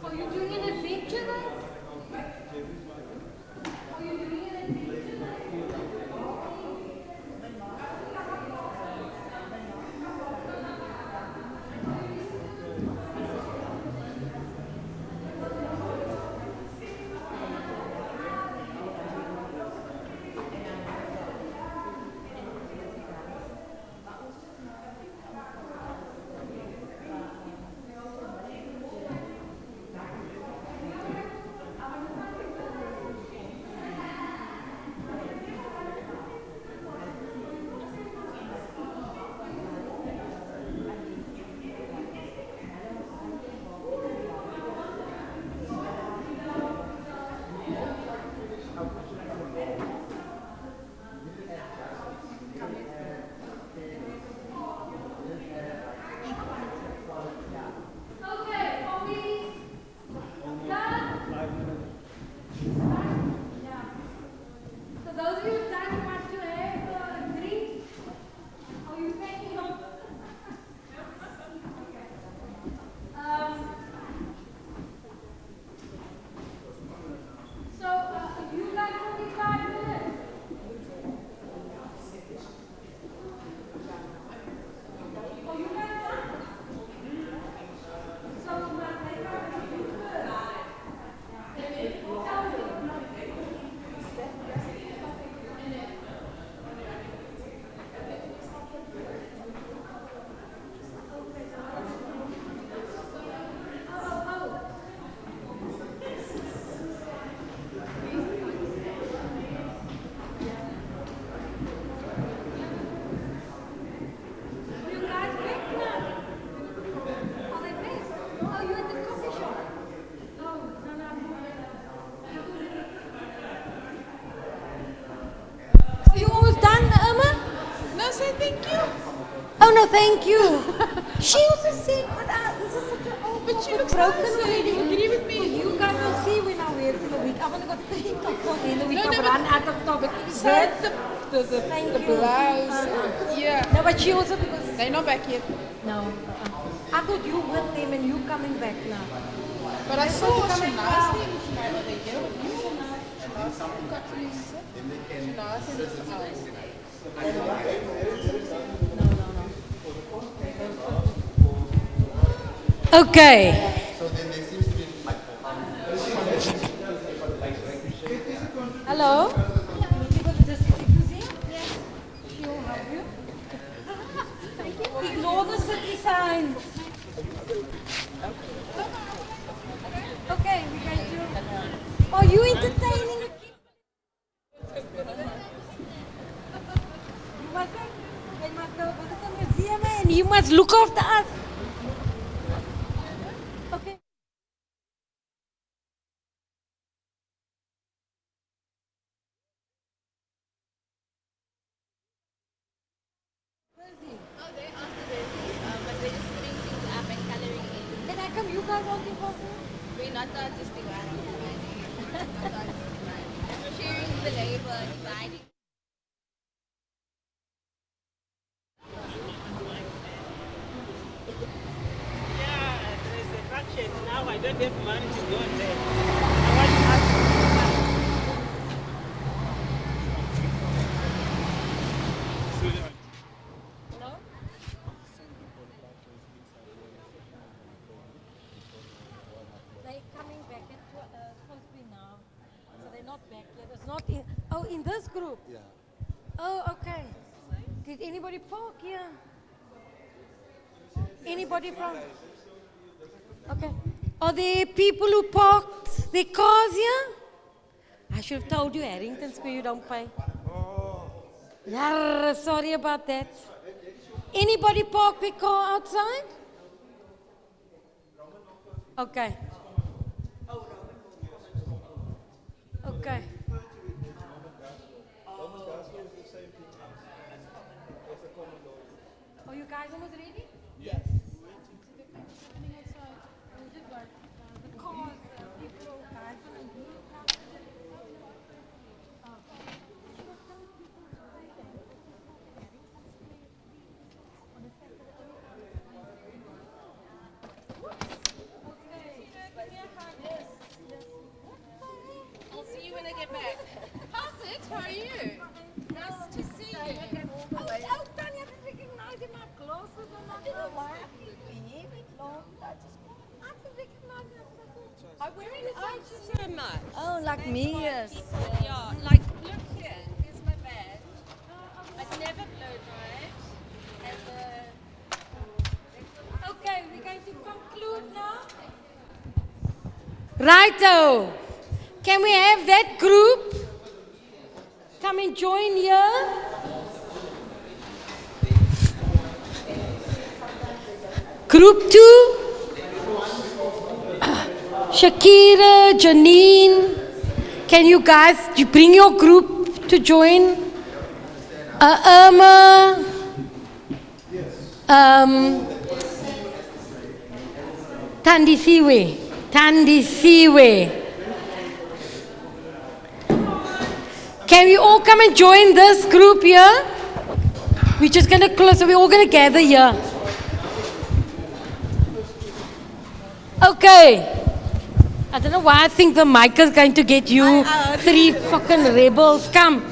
Speaker 2: Are you doing an adventure then? Are you doing an adventure Okay, are we done? Yeah. So those of you who don't want to have a drink, are you packing up? You guys only 5 minutes. Oh, you guys done? So my playground is
Speaker 10: Oh no, thank you. She also said, but this is such an old
Speaker 11: But she looks
Speaker 10: broken
Speaker 11: nice.
Speaker 10: already.
Speaker 11: You agree with me?
Speaker 10: Well, you guys will see when I wear it in a week. I've only got 3 tops on in a week.
Speaker 11: No,
Speaker 10: I've
Speaker 11: no,
Speaker 10: run out of tops.
Speaker 11: Besides the
Speaker 10: Thank
Speaker 11: the
Speaker 10: you.
Speaker 11: blouse. Yeah.
Speaker 10: No, but she also because
Speaker 11: They're not back yet.
Speaker 10: no. I thought you with them and you coming back now.
Speaker 11: But I saw
Speaker 10: you
Speaker 11: she
Speaker 10: coming
Speaker 11: nice
Speaker 10: back.
Speaker 11: thing. She nice over here. She nice
Speaker 10: Okay. Hello? Ignore the city signs. Okay, we're going to... Are you entertaining the kids? They must go to the museum and you must look after us. Okay. Then how come you guys aren't involved?
Speaker 6: We're not the artistic one. Sharing the labor, dividing.
Speaker 10: It's not in, oh, in this group? Yeah. Oh, okay. Did anybody park here? Anybody from? Okay. Are there people who parked their cars here? I should have told you, Harrington Square, you don't pay. Yeah, sorry about that. Anybody park their car outside? Okay. Okay. Oh, you guys almost ready? Yes. The cars, people, guys.
Speaker 12: I'll see you when I get back. How's it? How are you? Nice to see you.
Speaker 10: Oh, Tanya, I didn't recognize in my glasses or not. You know why? I didn't recognize him.
Speaker 12: I'm wearing so much.
Speaker 10: Oh, like me, yes.
Speaker 12: Yeah, like, look here. Here's my badge. I've never blown right. And
Speaker 10: Okay, we're going to conclude now. Righto. Can we have that group come and join here? Group 2. Shakira, Janine. Can you guys bring your group to join? Irma. Tandisiwe. Can we all come and join this group here? We're just going to close, so we're all going to gather here. Okay. I don't know why I think the mic is going to get you three fucking rebels. Come.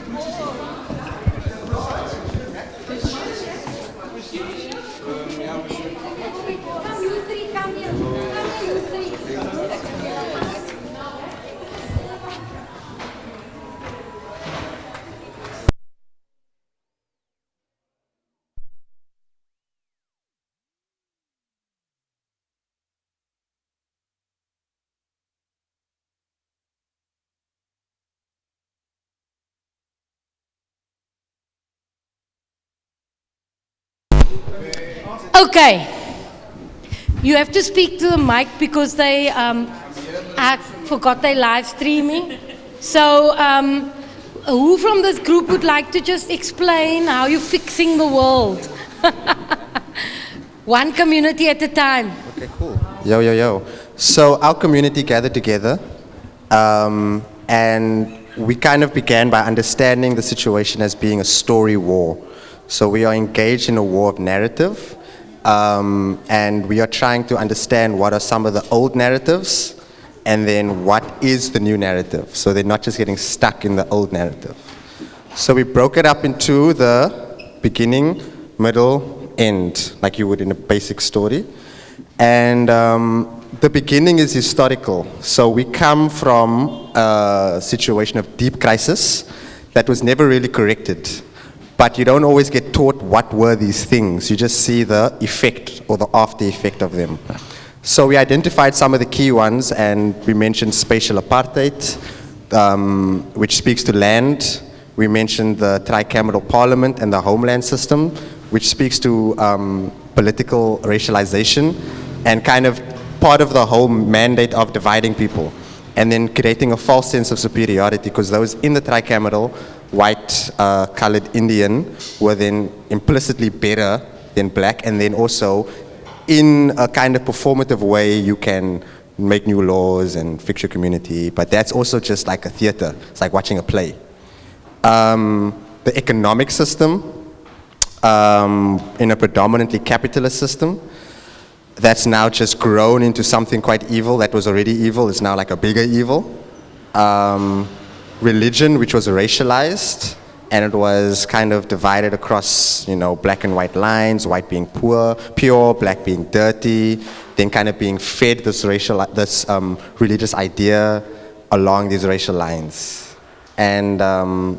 Speaker 10: Okay. You have to speak to the mic because they, I forgot they live streaming. So, who from this group would like to just explain how you're fixing the world? One community at a time.
Speaker 4: Okay, cool. Yo. So our community gathered together, and we kind of began by understanding the situation as being a story war. So we are engaged in a war of narrative, and we are trying to understand what are some of the old narratives, and then what is the new narrative. So they're not just getting stuck in the old narrative. So we broke it up into the beginning, middle, end, like you would in a basic story. And the beginning is historical. So we come from a situation of deep crisis that was never really corrected. But you don't always get taught what were these things. You just see the effect or the after effect of them. So we identified some of the key ones, and we mentioned spatial apartheid, which speaks to land. We mentioned the tricameral parliament and the homeland system, which speaks to political racialization and kind of part of the whole mandate of dividing people. And then creating a false sense of superiority, because those in the tricameral, white, colored Indian, were then implicitly better than black, and then also in a kind of performative way you can make new laws and fix your community, but that's also just like a theater. It's like watching a play. The economic system, in a predominantly capitalist system, that's now just grown into something quite evil that was already evil, is now like a bigger evil. Religion, which was racialized, and it was kind of divided across, you know, black and white lines, white being pure, black being dirty, then kind of being fed this religious idea along these racial lines. And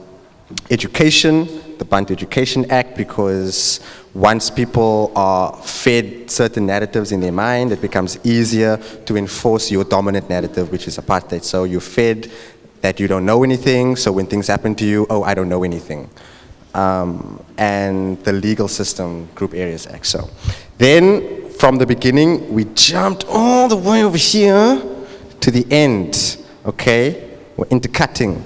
Speaker 4: education, the Bantu Education Act, because once people are fed certain narratives in their mind, it becomes easier to enforce your dominant narrative, which is apartheid. So you're fed that you don't know anything, so when things happen to you, oh, I don't know anything. And the legal system, Group Areas Act. So then, from the beginning, we jumped all the way over here to the end, okay? We're intercutting.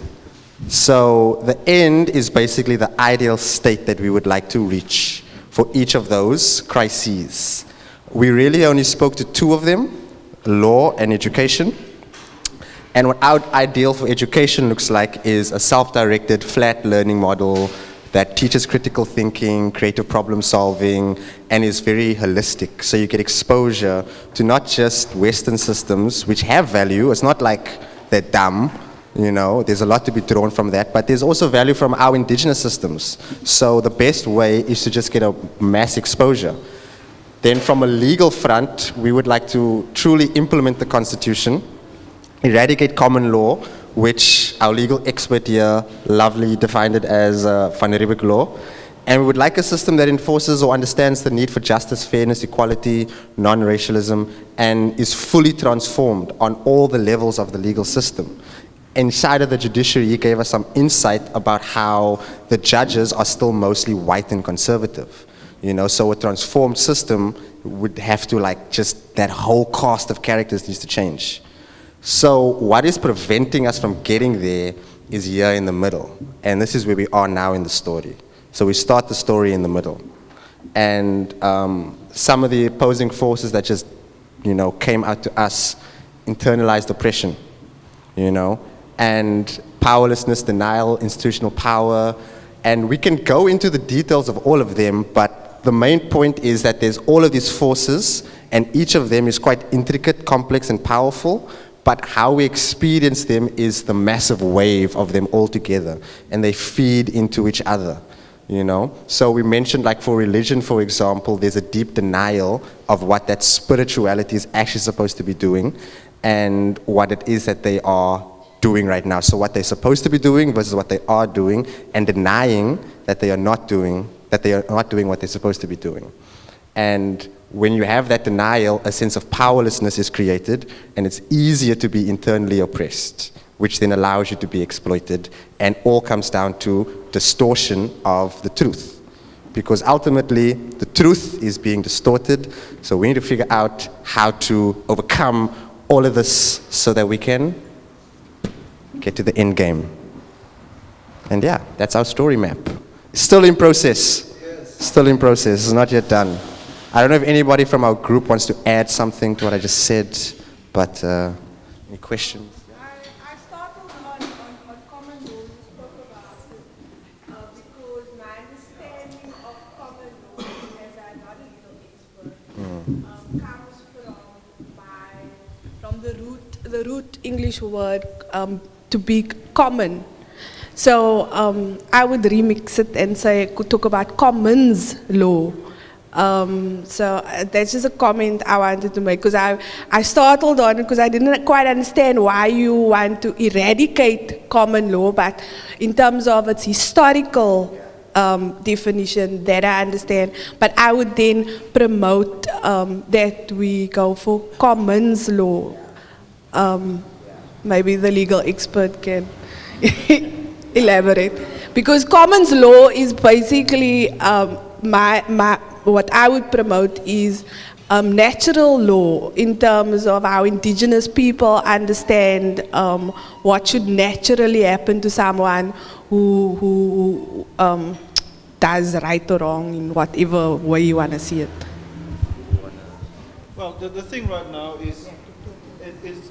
Speaker 4: So the end is basically the ideal state that we would like to reach for each of those crises. We really only spoke to two of them, law and education. And what our ideal for education looks like is a self-directed, flat learning model that teaches critical thinking, creative problem solving, and is very holistic. So you get exposure to not just Western systems, which have value. It's not like they're dumb, you know, there's a lot to be drawn from that, but there's also value from our indigenous systems. So the best way is to just get a mass exposure. Then from a legal front, we would like to truly implement the Constitution, eradicate common law, which our legal expert here lovely defined it as Van Riebeeck law. And we would like a system that enforces or understands the need for justice, fairness, equality, non-racialism, and is fully transformed on all the levels of the legal system. Inside of the judiciary, he gave us some insight about how the judges are still mostly white and conservative. You know, so a transformed system would have to, like, just that whole cast of characters needs to change. So what is preventing us from getting there is here in the middle. And this is where we are now in the story. So we start the story in the middle. And some of the opposing forces that just, you know, came out to us, internalized oppression, you know, and powerlessness, denial, institutional power. And we can go into the details of all of them, but the main point is that there's all of these forces, and each of them is quite intricate, complex, and powerful. But how we experience them is the massive wave of them all together, and they feed into each other, you know? So we mentioned, like, for religion, for example, there's a deep denial of what that spirituality is actually supposed to be doing and what it is that they are doing right now. So what they're supposed to be doing versus what they are doing, and denying that they are not doing what they're supposed to be doing. And when you have that denial, a sense of powerlessness is created, and it's easier to be internally oppressed, which then allows you to be exploited, and all comes down to distortion of the truth. Because ultimately, the truth is being distorted, so we need to figure out how to overcome all of this so that we can get to the end game. And yeah, that's our story map. It's still in process. Still in process, it's not yet done. I don't know if anybody from our group wants to add something to what I just said, but any questions?
Speaker 3: I started on common law you spoke about it, because my understanding of common law, as I'm not a legal expert, comes from the root English word to be common. So I would remix it and say, could talk about commons law. So that's just a comment I wanted to make, because I startled on it because I didn't quite understand why you want to eradicate common law, but in terms of its historical definition, that I understand. But I would then promote that we go for commons law. Maybe the legal expert can elaborate. Because commons law is basically what I would promote is natural law, in terms of how indigenous people understand what should naturally happen to someone who does right or wrong in whatever way you want to see it.
Speaker 8: Well, the thing right now is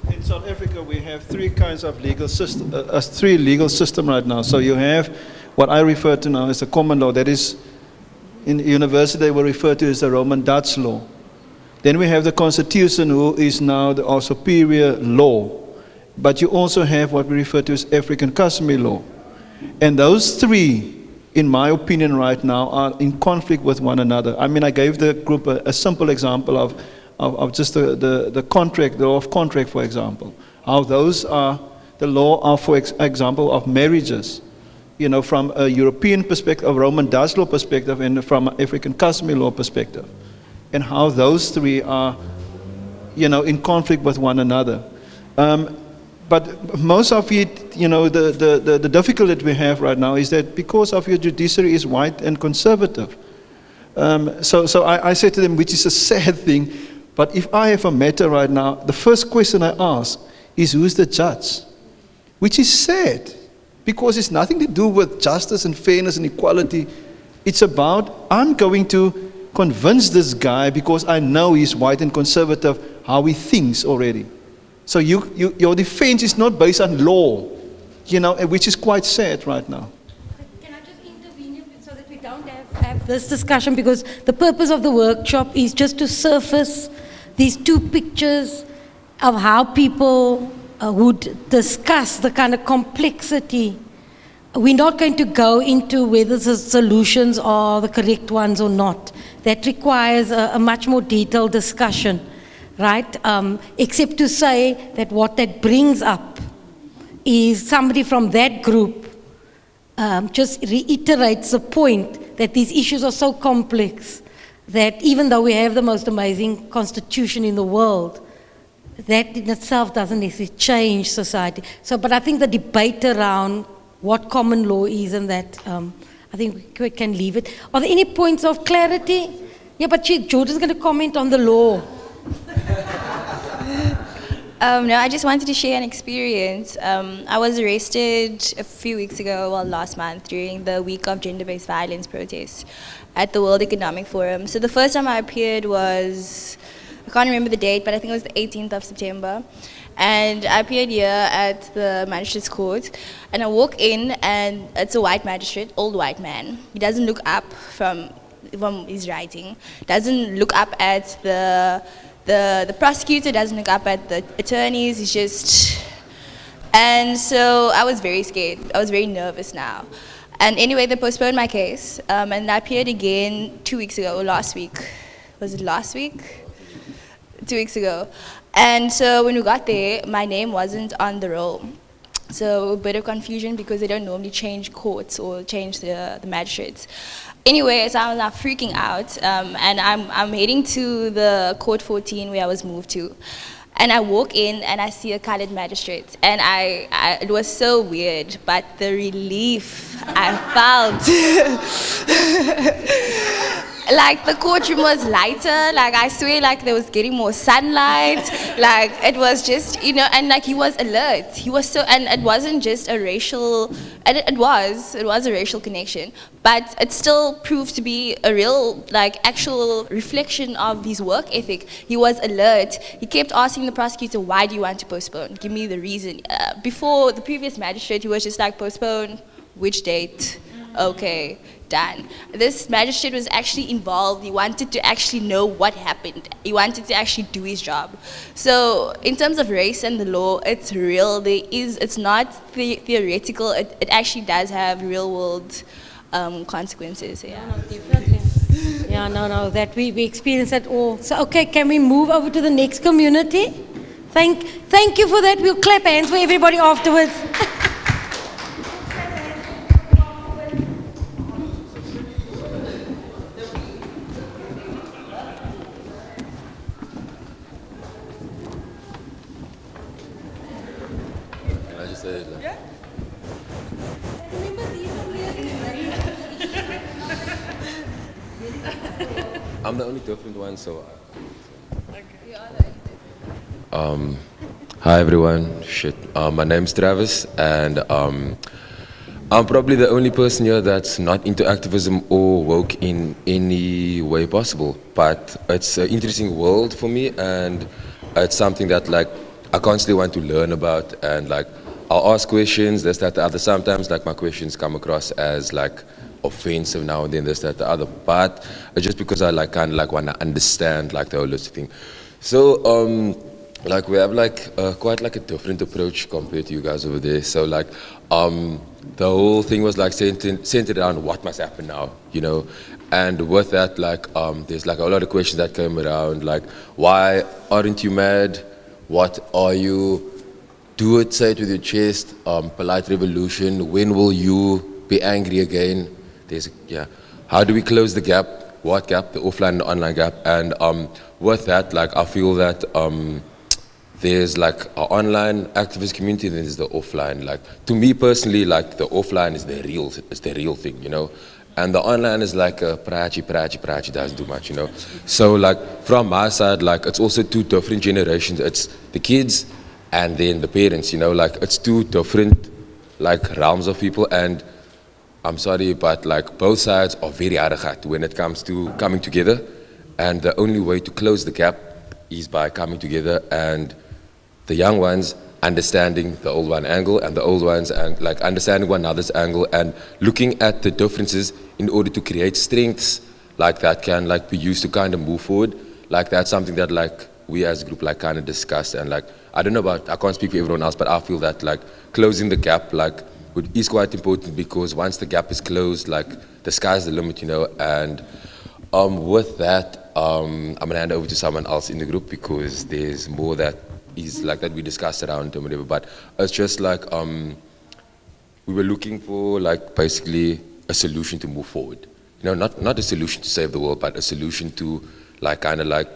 Speaker 8: in South Africa we have three kinds of legal system, three legal system right now. So you have what I refer to now as the common law. That is, in university they will refer to as the Roman Dutch law. Then we have the Constitution, who is now our superior law. But you also have what we refer to as African customary law. And those three, in my opinion right now, are in conflict with one another. I mean, I gave the group a simple example of just the contract, the law of contract, for example. How those are the law of, for example, of marriages, you know, from a European perspective, a Roman Dutch law perspective, and from an African customary law perspective, and how those three are, you know, in conflict with one another. But most of it, you know, the difficulty that we have right now is that because of your judiciary is white and conservative. So I said to them, which is a sad thing, but if I have a matter right now, the first question I ask is who's the judge? Which is sad, because it's nothing to do with justice and fairness and equality. It's about, I'm going to convince this guy because I know he's white and conservative, how he thinks already. So your defense is not based on law, you know, which is quite sad right now.
Speaker 10: Can I just intervene so that we don't have this discussion, because the purpose of the workshop is just to surface these two pictures of how people would discuss the kind of complexity. We're not going to go into whether the solutions are the correct ones or not. That requires a much more detailed discussion, right? Except to say that what that brings up is somebody from that group just reiterates the point that these issues are so complex that even though we have the most amazing constitution in the world, that in itself doesn't necessarily change society. So, but I think the debate around what common law is and that, I think we can leave it. Are there any points of clarity? Yeah, but Jordan's going to comment on the law.
Speaker 6: No, I just wanted to share an experience. I was arrested a few weeks ago, well, last month, during the week of gender-based violence protests at the World Economic Forum. So the first time I appeared was, I can't remember the date, but I think it was the 18th of September. And I appeared here at the magistrate's court, and I walk in, and it's a white magistrate, old white man. He doesn't look up from his writing, doesn't look up at the prosecutor, doesn't look up at the attorneys. He's just, and so I was very scared. I was very nervous now. And anyway, they postponed my case, and I appeared again 2 weeks ago, or last week. Was it last week? 2 weeks ago. And so when we got there, my name wasn't on the roll. So a bit of confusion because they don't normally change courts or change the magistrates. Anyway, so I was now freaking out, and I'm heading to the court 14 where I was moved to. And I walk in and I see a colored magistrate, and it was so weird, but the relief I felt. Like the courtroom was lighter, like I swear like there was getting more sunlight, like it was just, you know, and like he was alert. He was so, and it wasn't just a racial, and it was a racial connection, but it still proved to be a real, like actual reflection of his work ethic. He was alert. He kept asking the prosecutor, why do you want to postpone? Give me the reason. Before the previous magistrate, he was just like, postpone, which date? Okay, done. This magistrate was actually involved. He wanted to actually know what happened. He wanted to actually do his job. So in terms of race and the law, it's real. It's not theoretical. It actually does have real world consequences. Yeah.
Speaker 10: No, definitely. Yeah, no, that we experience that all. So okay, can we move over to the next community? Thank you for that. We'll clap hands for everybody afterwards.
Speaker 13: I'm the only different one, so. Hi everyone. My name's Travis, and I'm probably the only person here that's not into activism or woke in any way possible. But it's an interesting world for me, and it's something that like I constantly want to learn about, and like I'll ask questions, this, that, the other. Sometimes like my questions come across as like offensive now and then, this, that, the other, but it's just because I like kind of like want to understand like the holistic thing. So like we have like quite like a different approach compared to you guys over there. So like the whole thing was like centered around what must happen now, you know, and with that like there's like a lot of questions that came around, like why aren't you mad, what are you, do it, say it with your chest, polite revolution, when will you be angry again? How do we close the gap? What gap? The offline and online gap. And with that, like, I feel that there's like an online activist community, and there's the offline. Like, to me personally, like, the offline is the real thing, you know? And the online is like a prachi, doesn't do much, you know? So like, from my side, like, it's also two different generations. It's the kids and then the parents, you know? Like, it's two different, like, realms of people. And I'm sorry, but like, both sides are very arrogant when it comes to coming together. And the only way to close the gap is by coming together, and the young ones understanding the old one angle, and the old ones and like understanding one another's angle, and looking at the differences in order to create strengths like that can like be used to kind of move forward. Like, that's something that like we as a group like kind of discussed. And like, I don't know about, I can't speak for everyone else, but I feel that like closing the gap like is quite important, because once the gap is closed, like, the sky's the limit, you know. And with that, I'm gonna hand over to someone else in the group, because there's more that is like that we discussed around and whatever. But it's just like, we were looking for like basically a solution to move forward. You know, not a solution to save the world, but a solution to like kind of like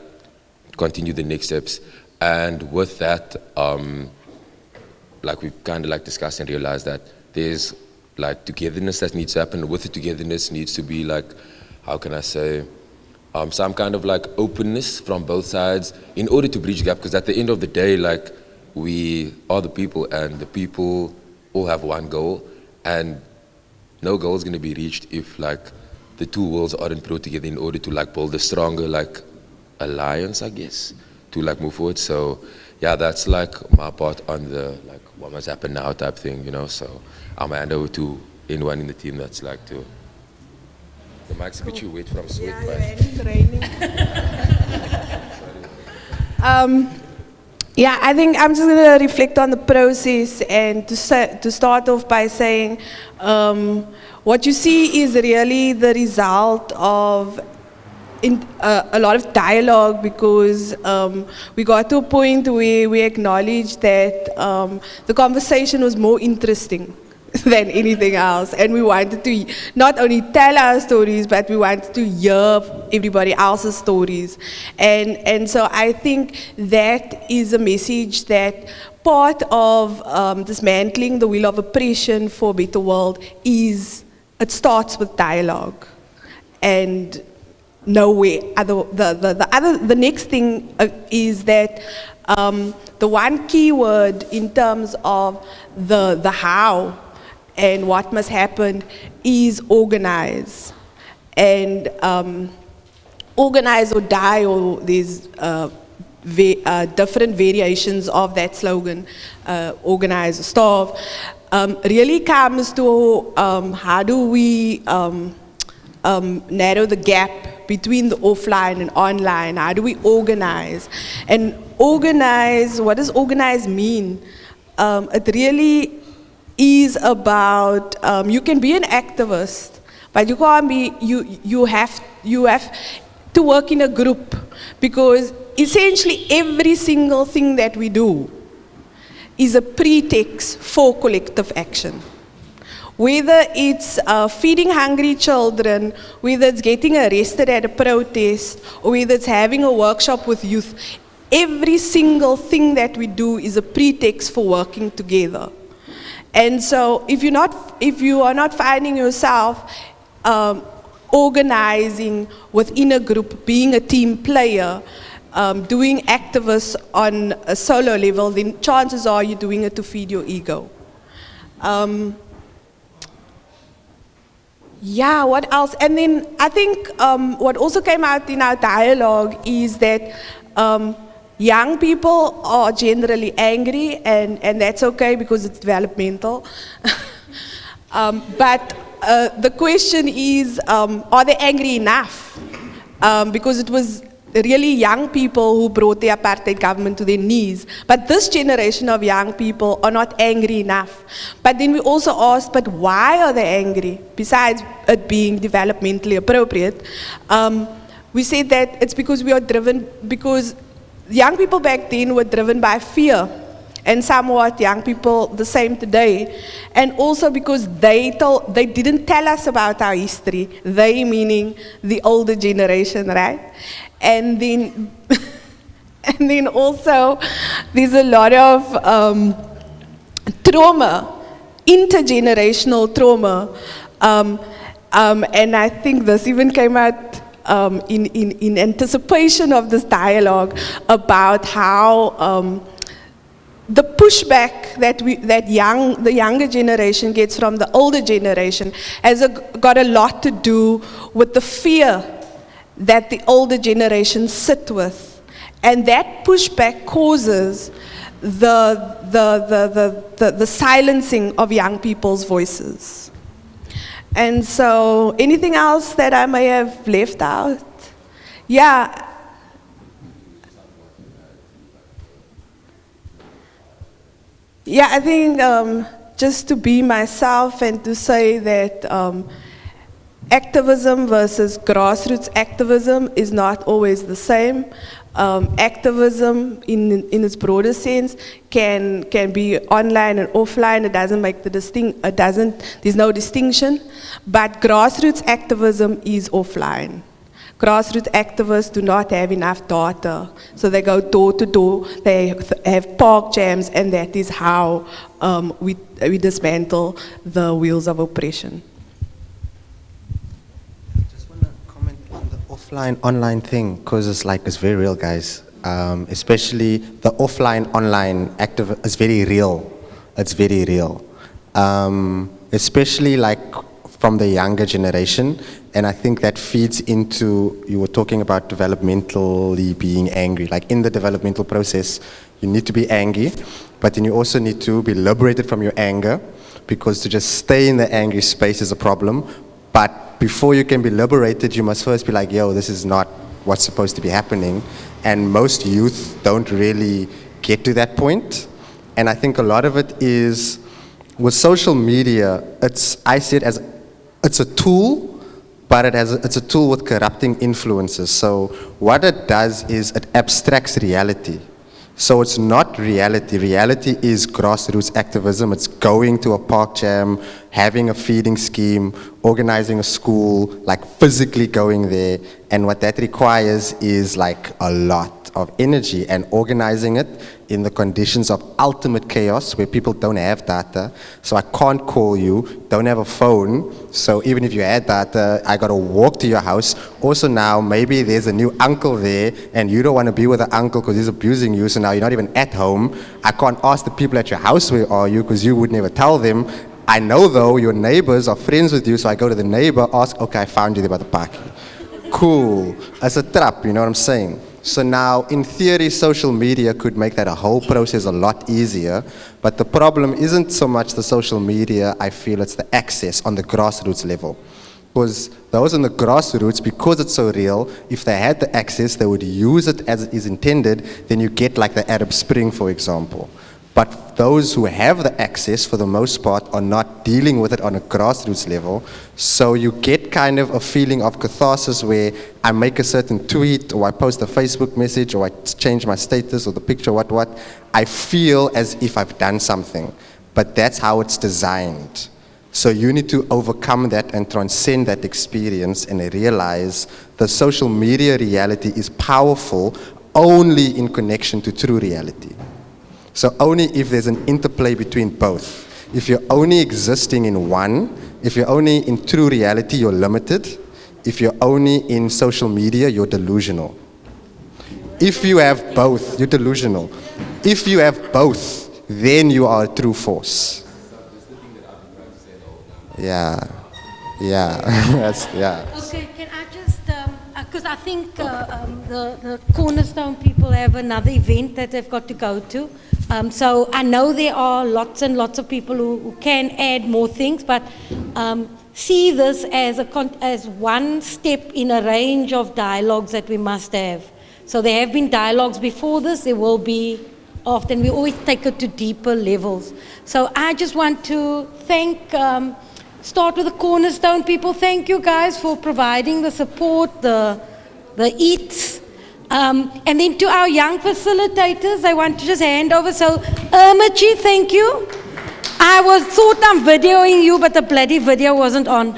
Speaker 13: continue the next steps. And with that, like, we've kind of like discussed and realized that there's like togetherness that needs to happen. With the togetherness needs to be like, how can I say, some kind of like openness from both sides in order to bridge the gap. Because at the end of the day, like, we are the people, and the people all have one goal, and no goal is going to be reached if like the two worlds aren't brought together in order to like build a stronger like alliance, I guess, to like move forward. So yeah, that's like my part on the like what must happen now type thing, you know. So I'm gonna hand over to anyone in the team that's like to. The mic's a bit too wet from sweat,
Speaker 3: Yeah,
Speaker 13: but
Speaker 3: it's raining. Yeah, I think I'm just going to reflect on the process, and to start off by saying what you see is really the result of a lot of dialogue, because we got to a point where we acknowledged that the conversation was more interesting than anything else, and we wanted to not only tell our stories, but we wanted to hear everybody else's stories. And so I think that is a message that part of dismantling the wheel of oppression for a better world is, it starts with dialogue. And nowhere the next thing is that the one key word in terms of the how and what must happen is organize. And organize or die, or there's different variations of that slogan, organize or starve, really comes to how do we narrow the gap between the offline and online. How do we organize? And organize, what does organize mean? It really is about, you can be an activist, but you can't be, you have to work in a group, because essentially every single thing that we do is a pretext for collective action. Whether it's feeding hungry children, whether it's getting arrested at a protest, or whether it's having a workshop with youth, every single thing that we do is a pretext for working together. And so if you are not finding yourself organizing within a group, being a team player, doing activists on a solo level, then chances are you're doing it to feed your ego. Yeah, what else? And then I think what also came out in our dialogue is that young people are generally angry, and that's okay because it's developmental. But the question is, are they angry enough? Because it was really young people who brought the apartheid government to their knees. But this generation of young people are not angry enough. But then we also asked, but why are they angry? Besides it being developmentally appropriate, we said that it's because we are driven, because young people back then were driven by fear. and somewhat young people the same today. And also because they didn't tell us about our history, they meaning the older generation, right? And then, and then also there's a lot of trauma, intergenerational trauma. And I think this even came out in anticipation of this dialogue about how the pushback that the younger generation gets from the older generation has got a lot to do with the fear that the older generation sit with. And that pushback causes the silencing of young people's voices. And so, anything else that I may have left out? Yeah. Yeah, I think just to be myself and to say that activism versus grassroots activism is not always the same. Activism in its broader sense can be online and offline. It doesn't make the there's no distinction. But grassroots activism is offline. Grassroots activists do not have enough data, so they go door to door, they have park jams, and that is how we dismantle the wheels of oppression.
Speaker 4: Offline, online thing, because it's very real, guys. Especially the offline, online active is very real. It's very real. Especially from the younger generation, and I think that feeds into, you were talking about developmentally being angry. Like in the developmental process, you need to be angry, but then you also need to be liberated from your anger, because to just stay in the angry space is a problem. But before you can be liberated, you must first be like, yo, this is not what's supposed to be happening. And most youth don't really get to that point. And I think a lot of it is, with social media, I see it as, it's a tool, but it's a tool with corrupting influences. So what it does is it abstracts reality. So it's not reality. Reality is grassroots activism. It's going to a park jam, having a feeding scheme, organizing a school, physically going there. And what that requires is a lot of energy, and organizing it in the conditions of ultimate chaos where people don't have data. So I can't call you, don't have a phone. So even if you had data, I gotta walk to your house. Also now, maybe there's a new uncle there and you don't wanna be with the uncle because he's abusing you, so now you're not even at home. I can't ask the people at your house, where are you, because you would never tell them. I know though, your neighbors are friends with you, so I go to the neighbor, ask, okay, I found you there by the park. Cool, as a trap, you know what I'm saying? So now, in theory, social media could make that a whole process a lot easier, but the problem isn't so much the social media, I feel it's the access on the grassroots level. Because those on the grassroots, because it's so real, if they had the access, they would use it as it is intended, then you get the Arab Spring, for example. But those who have the access, for the most part, are not dealing with it on a grassroots level. So you get kind of a feeling of catharsis where I make a certain tweet, or I post a Facebook message, or I change my status, or the picture, what. I feel as if I've done something. But that's how it's designed. So you need to overcome that and transcend that experience and realize the social media reality is powerful only in connection to true reality. So only if there's an interplay between both. If you're only existing in one, if you're only in true reality, you're limited. If you're only in social media, you're delusional. If you have both, you're delusional. If you have both, then you are a true force. Yeah.
Speaker 10: Okay, can I just, because I think the Cornerstone people have another event that they've got to go to. So I know there are lots and lots of people who can add more things, but see this as one step in a range of dialogues that we must have. So there have been dialogues before this, there will be often. We always take it to deeper levels. So I just want to thank, start with the Cornerstone people. Thank you guys for providing the support, the eats. And then to our young facilitators, I want to just hand over. So, Irmachi, thank you. I thought I'm videoing you, but the bloody video wasn't on.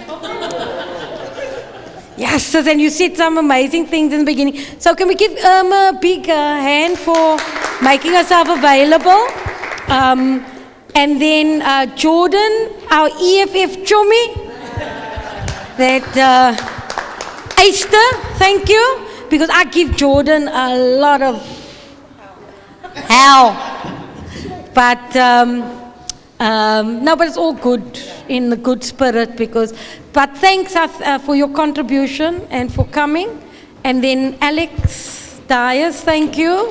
Speaker 10: Yes, and you said some amazing things in the beginning. So can we give Irma a big hand for making herself available? And then Jordan, our EFF chummy. That Esther, thank you. Because I give Jordan a lot of hell. But no, but it's all good, in the good spirit. But thanks for your contribution and for coming. And then Alex Dias, thank you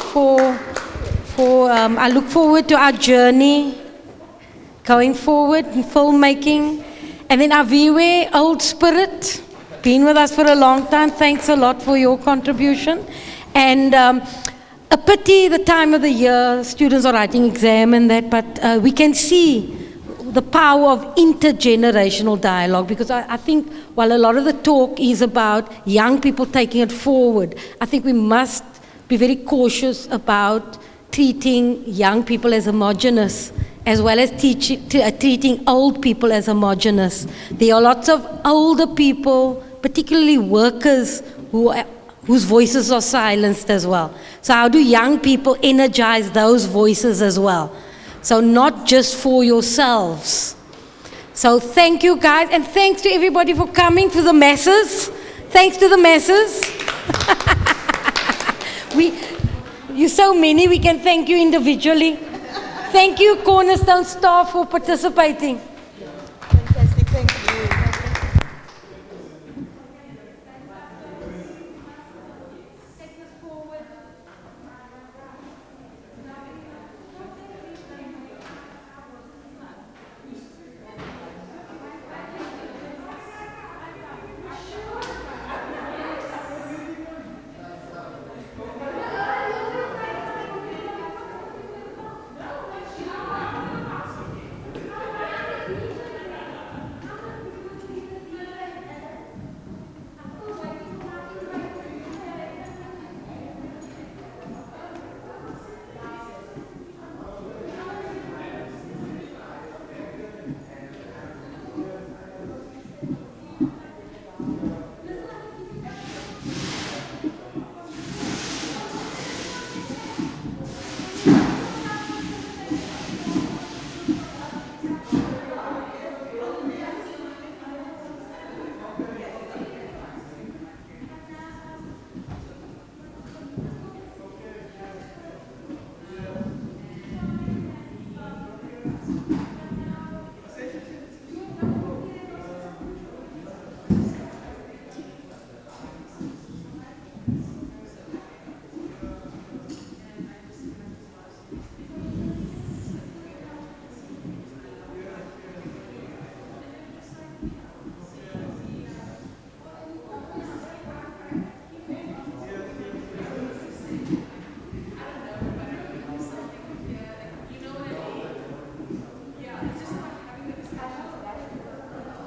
Speaker 10: I look forward to our journey going forward in filmmaking. And then Aviwe, Old Spirit, been with us for a long time. Thanks a lot for your contribution. And a pity the time of the year, students are writing exam and that, but we can see the power of intergenerational dialogue, because I think while a lot of the talk is about young people taking it forward, I think we must be very cautious about treating young people as homogenous, as well as treating old people as homogenous. There are lots of older people, particularly workers, whose voices are silenced as well. So how do young people energize those voices as well? So not just for yourselves. So thank you guys, and thanks to everybody for coming, to the masses. Thanks to the masses. You're so many, we can thank you individually. Thank you, Cornerstone staff, for participating.